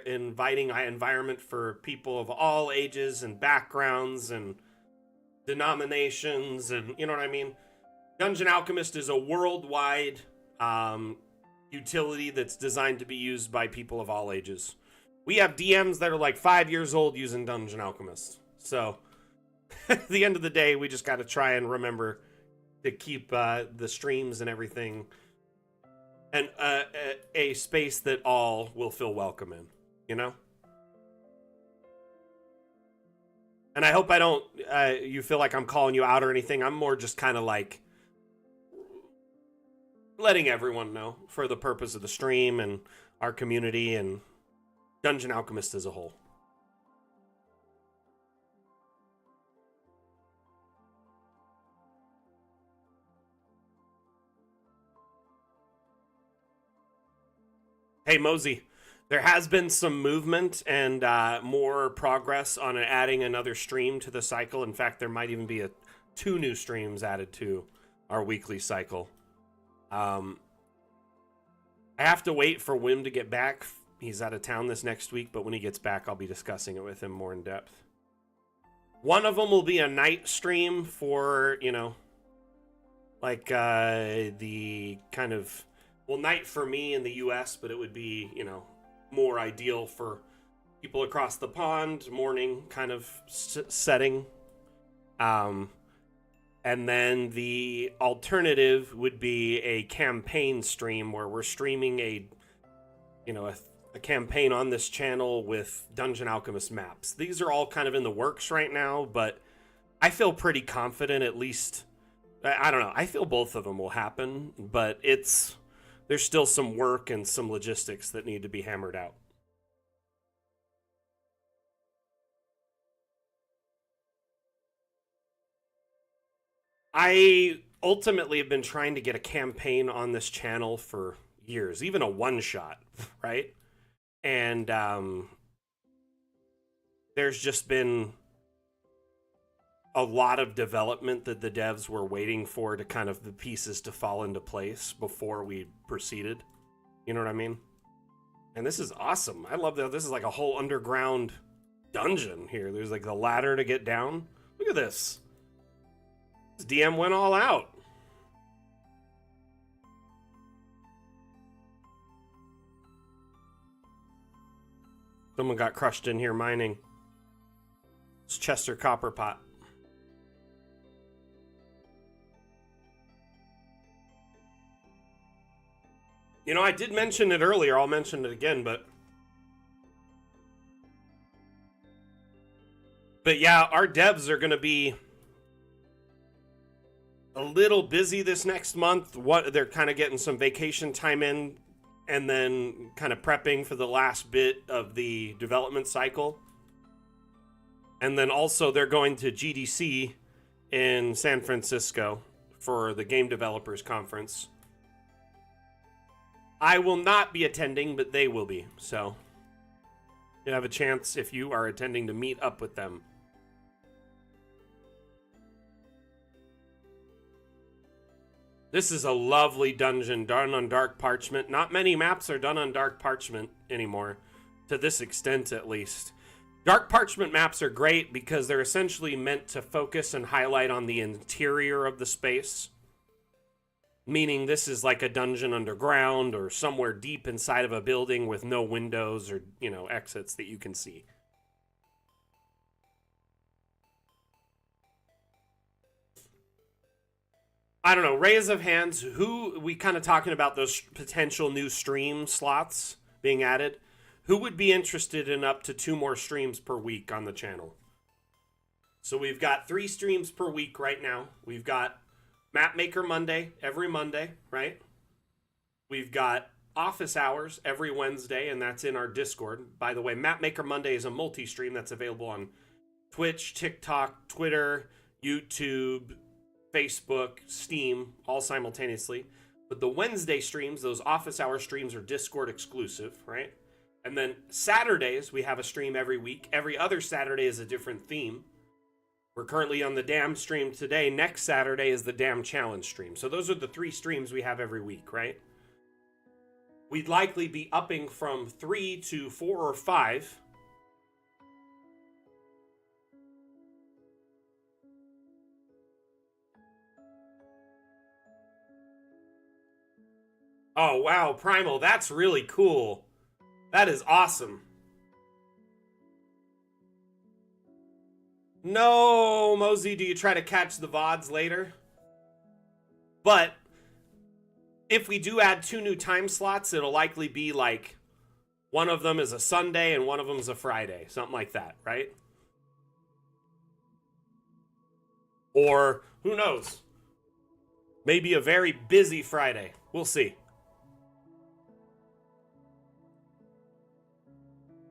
inviting environment for people of all ages and backgrounds and denominations, and you know what I mean? Dungeon Alchemist is a worldwide utility that's designed to be used by people of all ages. We have DMs that are like 5 years old using Dungeon Alchemist. So, at the end of the day, we just got to try and remember to keep the streams and everything and a space that all will feel welcome in, you know? And I hope I don't, you feel like I'm calling you out or anything. I'm more just kind of like letting everyone know for the purpose of the stream and our community and Dungeon Alchemist as a whole. Hey, Mosey, there has been some movement and more progress on adding another stream to the cycle. In fact, there might even be 2 new streams added to our weekly cycle. I have to wait for Wim to get back. He's out of town this next week, but when he gets back, I'll be discussing it with him more in depth. One of them will be a night stream for, you know, like the kind of, well, night for me in the US, but it would be, more ideal for people across the pond, morning kind of setting. Um, and then the alternative would be a campaign stream where we're streaming a campaign on this channel with Dungeon Alchemist maps. These are all kind of in the works right now, but I feel pretty confident, at least. I don't know. I feel both of them will happen, but there's still some work and some logistics that need to be hammered out. I ultimately have been trying to get a campaign on this channel for years, even a one shot, right? And there's just been a lot of development that the devs were waiting for to kind of the pieces to fall into place before we proceeded. You know what I mean? And this is awesome. I love that this is like a whole underground dungeon here. There's like the ladder to get down. Look at this. This DM went all out. Someone got crushed in here mining. It's Chester Copperpot. I did mention it earlier. I'll mention it again, but yeah, our devs are going to be a little busy this next month. They're kind of getting some vacation time in, and then kind of prepping for the last bit of the development cycle. And then also they're going to GDC in San Francisco for the Game Developers Conference. I will not be attending, but they will be. So you have a chance, if you are attending, to meet up with them. This is a lovely dungeon done on dark parchment. Not many maps are done on dark parchment anymore, to this extent at least. Dark parchment maps are great because they're essentially meant to focus and highlight on the interior of the space. Meaning this is like a dungeon underground or somewhere deep inside of a building with no windows or, exits that you can see. I don't know, raise of hands, who, we kind of talking about those potential new stream slots being added. Who would be interested in up to 2 more streams per week on the channel? So we've got 3 streams per week right now. We've got Mapmaker Monday, every Monday, right? We've got office hours every Wednesday, and that's in our Discord. By the way, Mapmaker Monday is a multi-stream that's available on Twitch, TikTok, Twitter, YouTube, Facebook, Steam, all simultaneously. But the Wednesday streams, those office hour streams, are Discord exclusive, right? And then Saturdays, we have a stream every week. Every other Saturday is a different theme. We're currently on the Dam stream today. Next Saturday is the Dam Challenge stream. So those are the 3 streams we have every week, right? We'd likely be upping from 3 to 4 or 5. Oh, wow, Primal, that's really cool. That is awesome. No, Mosey, do you try to catch the VODs later? But if we do add 2 new time slots, it'll likely be like one of them is a Sunday and one of them is a Friday. Something like that, right? Or, who knows? Maybe a very busy Friday. We'll see.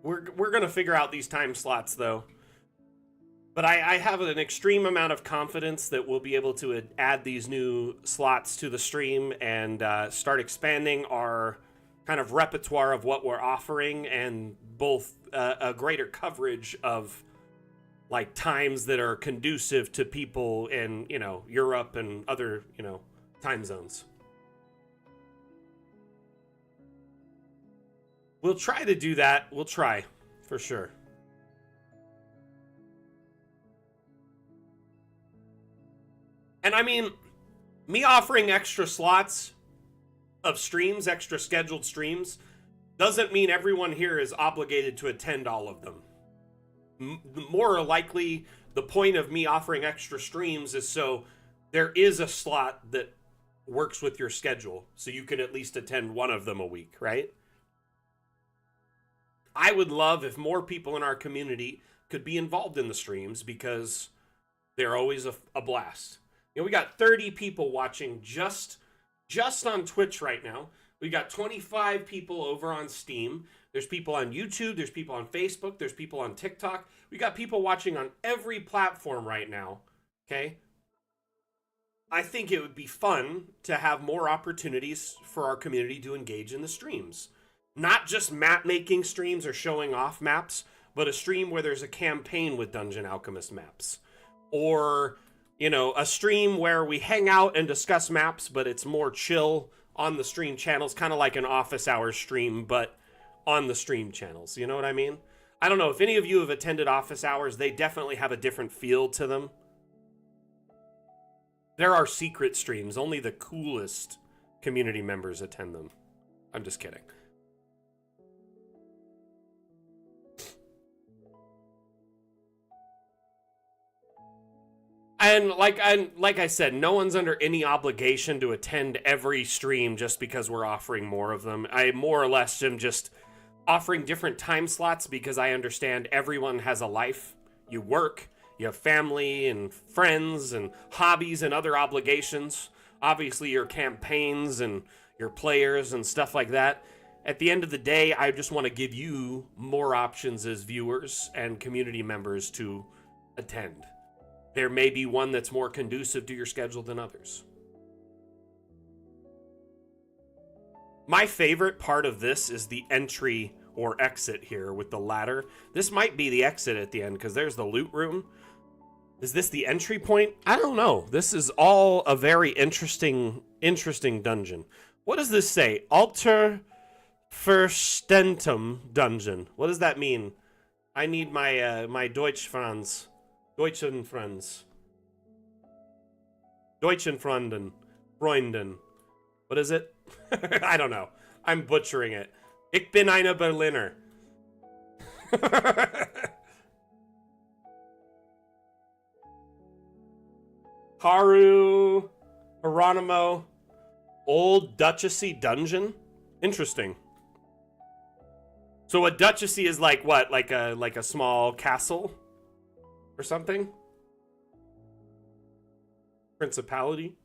We're going to figure out these time slots, though. But I have an extreme amount of confidence that we'll be able to add these new slots to the stream and start expanding our kind of repertoire of what we're offering, and both a greater coverage of like times that are conducive to people in, Europe and other, time zones. We'll try to do that. We'll try, for sure. And I mean, Me offering extra slots of streams, extra scheduled streams, doesn't mean everyone here is obligated to attend all of them. More likely, the point of me offering extra streams is so there is a slot that works with your schedule, so you can at least attend one of them a week, right? I would love if more people in our community could be involved in the streams because they're always a blast. You know, we got 30 people watching just on Twitch right now. We got 25 people over on Steam. There's people on YouTube. There's people on Facebook. There's people on TikTok. We got people watching on every platform right now. Okay? I think it would be fun to have more opportunities for our community to engage in the streams. Not just map making streams or showing off maps, but a stream where there's a campaign with Dungeon Alchemist maps. Or, you know, a stream where we hang out and discuss maps, but it's more chill on the stream channels, kind of like an office hours stream, but on the stream channels. You know what I mean? I don't know if any of you have attended office hours. They definitely have a different feel to them. There are secret streams. Only the coolest community members attend them. I'm just kidding. And like I said, no one's under any obligation to attend every stream just because we're offering more of them. I more or less am just offering different time slots because I understand everyone has a life. You work, you have family and friends and hobbies and other obligations. Obviously, your campaigns and your players and stuff like that. At the end of the day, I just want to give you more options as viewers and community members to attend. There may be one that's more conducive to your schedule than others. My favorite part of this is the entry or exit here with the ladder. This might be the exit at the end because there's the loot room. Is this the entry point? I don't know. This is all a very interesting dungeon. What does this say? Alter Verstentum dungeon. What does that mean? I need my my Deutschen Friends. Deutschenfreunden. Freunden. What is it? I don't know. I'm butchering it. Ich bin eine Berliner. Haru. Hieronymo. Old Duchessy Dungeon? Interesting. So a duchessy is like what? Like a small castle? Or something? Principality?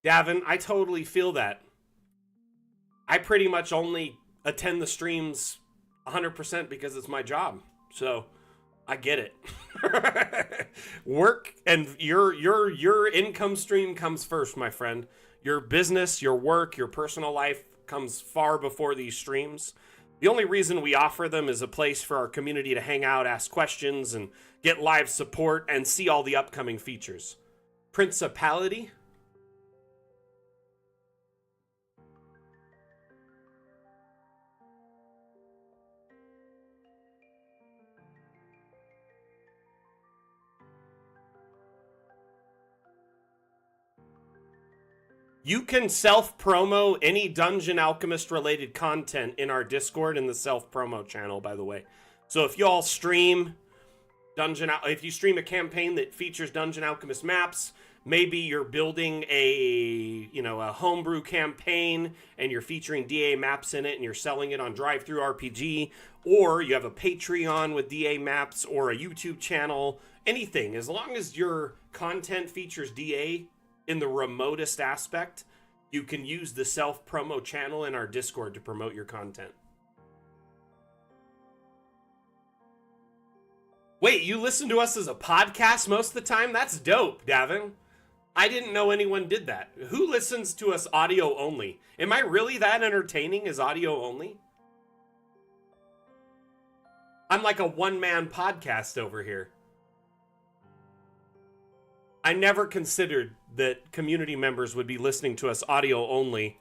Davin, I totally feel that. I pretty much only attend the streams 100% because it's my job. So, I get it. Work and your income stream comes first, my friend. Your business, your work, your personal life comes far before these streams. The only reason we offer them is a place for our community to hang out, ask questions, and get live support, and see all the upcoming features. Principality? You can self-promo any Dungeon Alchemist related content in our Discord in the self-promo channel, by the way. So if you all stream if you stream a campaign that features Dungeon Alchemist maps, maybe you're building a homebrew campaign and you're featuring DA maps in it and you're selling it on Drive-Thru RPG, or you have a Patreon with DA maps or a YouTube channel, anything, as long as your content features DA in the remotest aspect, you can use the self-promo channel in our Discord to promote your content. Wait, you listen to us as a podcast most of the time? That's dope, Davin. I didn't know anyone did that. Who listens to us audio only? Am I really that entertaining as audio only? I'm like a one-man podcast over here. I never considered that community members would be listening to us audio only.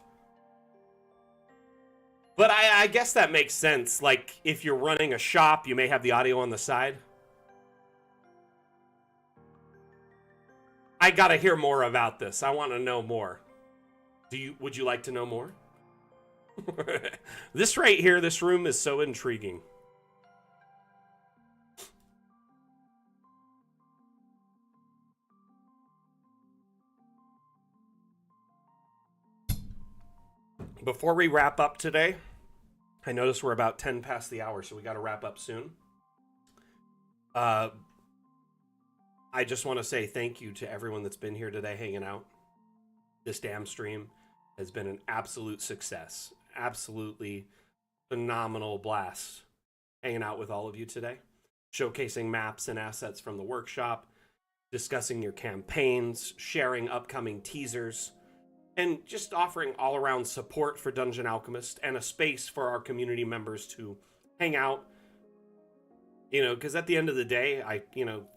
But I guess that makes sense. Like, if you're running a shop, you may have the audio on the side. I gotta hear more about this. I want to know more. Would you like to know more? This right here, this room is so intriguing. Before we wrap up today, I notice we're about 10 past the hour, so we got to wrap up soon. I just want to say thank you to everyone that's been here today hanging out. This damn stream has been an absolute success. Absolutely phenomenal blast hanging out with all of you today. Showcasing maps and assets from the workshop, discussing your campaigns, sharing upcoming teasers, and just offering all-around support for Dungeon Alchemist and a space for our community members to hang out. You know, because at the end of the day,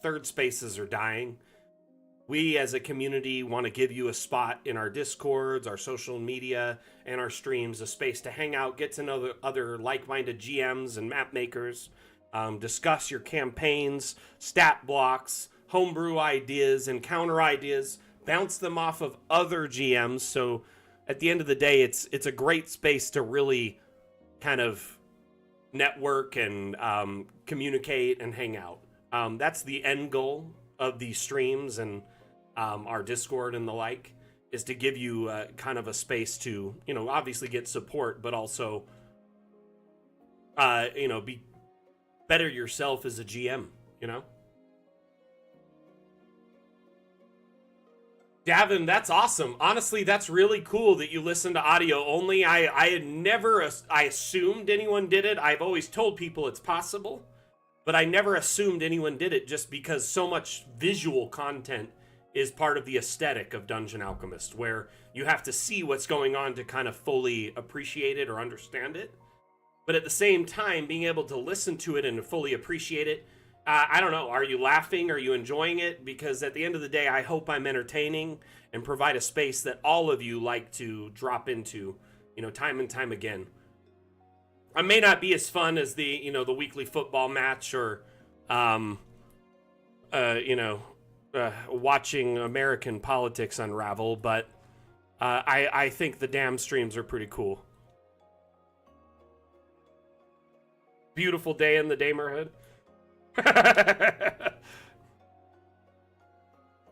third spaces are dying. We as a community want to give you a spot in our Discords, our social media, and our streams, a space to hang out, get to know other like-minded GMs and map makers, discuss your campaigns, stat blocks, homebrew ideas, and counter ideas, bounce them off of other GMs. So at the end of the day, it's a great space to really kind of network and communicate and hang out. That's the end goal of these streams and our Discord and the like, is to give you kind of a space to, obviously get support, but also, be better yourself as a GM, Gavin, that's awesome. Honestly, that's really cool that you listen to audio only. I had never, I assumed anyone did it. I've always told people it's possible, but I never assumed anyone did it just because so much visual content is part of the aesthetic of Dungeon Alchemist, where you have to see what's going on to kind of fully appreciate it or understand it. But at the same time, being able to listen to it and fully appreciate it, I don't know, are you laughing? Are you enjoying it? Because at the end of the day, I hope I'm entertaining and provide a space that all of you like to drop into, time and time again. I may not be as fun as the weekly football match or, watching American politics unravel, but I think the damn streams are pretty cool. Beautiful day in the Damerhood.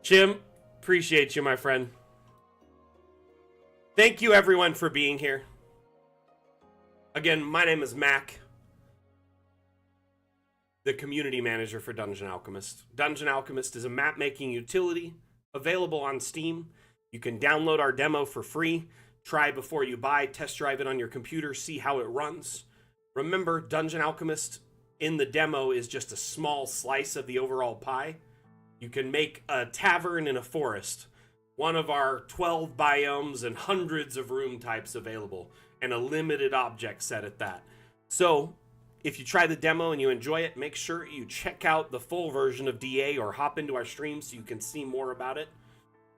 Jim, appreciate you, my friend. Thank you, everyone, for being here. Again, my name is Mac, the community manager for Dungeon Alchemist. Dungeon Alchemist is a map-making utility available on Steam. You can download our demo for free, try before you buy, test drive it on your computer, see how it runs. Remember, Dungeon Alchemist in the demo is just a small slice of the overall pie. You can make a tavern in a forest, one of our 12 biomes and hundreds of room types available, and a limited object set at that. So, if you try the demo and you enjoy it, make sure you check out the full version of DA or hop into our stream so you can see more about it.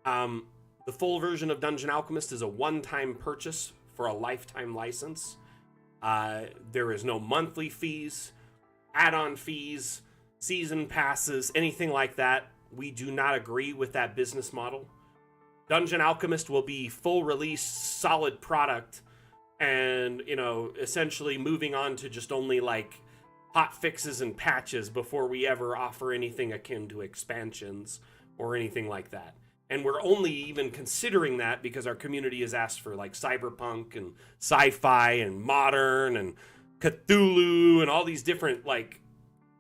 The full version of Dungeon Alchemist is a one-time purchase for a lifetime license. There is no monthly fees, add-on fees, season passes, anything like that. We do not agree with that business model. Dungeon Alchemist will be full release, solid product, and, essentially moving on to just only like hot fixes and patches before we ever offer anything akin to expansions or anything like that. And we're only even considering that because our community has asked for like cyberpunk and sci-fi and modern and Cthulhu and all these different like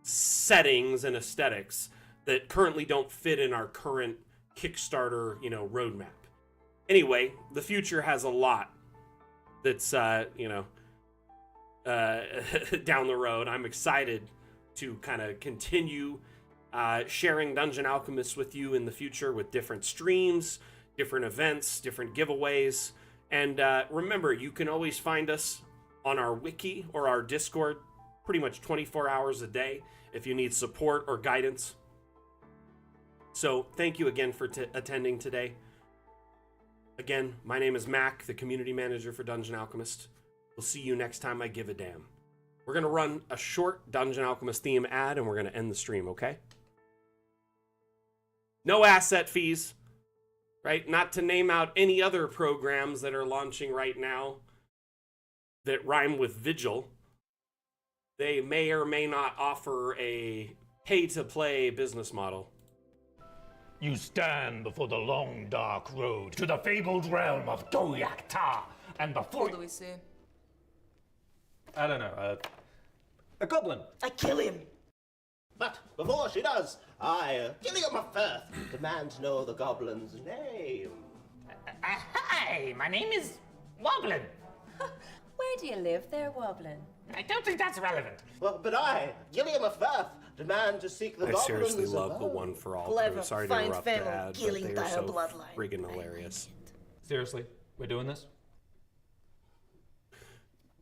settings and aesthetics that currently don't fit in our current Kickstarter, roadmap. Anyway, the future has a lot that's, down the road. I'm excited to kind of continue sharing Dungeon Alchemist with you in the future with different streams, different events, different giveaways. And remember, you can always find us on our wiki or our Discord pretty much 24 hours a day if you need support or guidance. So thank you again for attending today. Again, my name is Mac, the community manager for Dungeon Alchemist. We'll see you next time I give a damn. We're going to run a short Dungeon Alchemist theme ad and we're going to end the stream, okay? No asset fees, right? Not to name out any other programs that are launching right now that rhyme with Vigil. They may or may not offer a pay-to-play business model. You stand before the long, dark road to the fabled realm of Goyak Ta, and before... What do we see? I don't know. A goblin. I kill him. But before she does, I, Gilliam of Firth, demand to know the goblin's name. Hi, my name is Woblin. Where do you live there, Woblin? I don't think that's relevant. Well, but I, Gilliam of Firth, demand to seek the I goblin's seriously love the abode. one for all Clever, crew. Sorry to fine interrupt the fellow, ad, but killing they are thy so bloodline. friggin' hilarious. Seriously, we're doing this?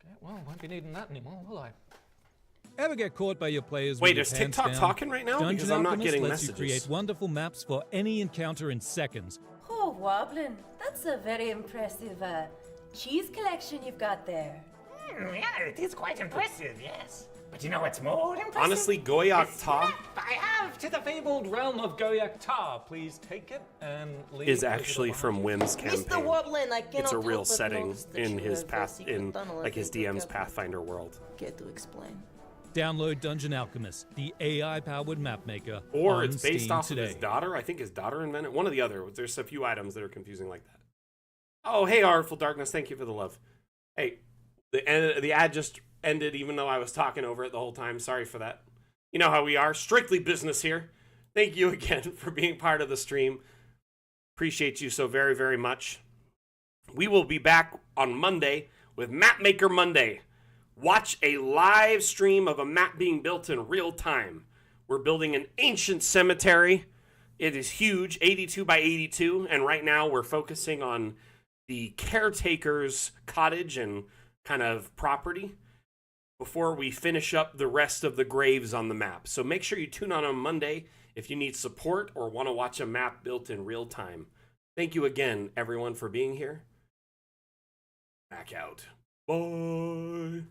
Okay, well, won't be needing that anymore, will I? Ever get caught by your players Wait, with your is pants TikTok down? talking right now? Dungeon Because I'm not Alchemist getting lets messages. you create wonderful maps for any encounter in seconds. Oh, Woblin, that's a very impressive cheese collection you've got there. Yeah, it is quite impressive, yes. But you know what's more impressive? Honestly, Goyak This Ta map I have to the fabled realm of Goyak Ta, please take it and leave. is the actually behind from you. Wim's campaign. Mr. Woblin, I cannot It's a real help but setting notice that in you his have a path, secret in tunnel like his at the back DM's of- Pathfinder world. Care to explain? Download Dungeon Alchemist, the AI-powered map maker, Or on it's based Steam off today. of his daughter. I think his daughter invented one or the other. There's a few items that are confusing like that. Oh, hey, Artful Darkness, thank you for the love. Hey, the ad just ended even though I was talking over it the whole time. Sorry for that. You know how we are. Strictly business here. Thank you again for being part of the stream. Appreciate you so very, very much. We will be back on Monday with Mapmaker Monday. Watch a live stream of a map being built in real time. We're building an ancient cemetery. It is huge, 82 by 82, and right now we're focusing on the caretaker's cottage and kind of property before we finish up the rest of the graves on the map. So make sure you tune on Monday if you need support or want to watch a map built in real time. Thank you again, everyone, for being here. Back out. Bye.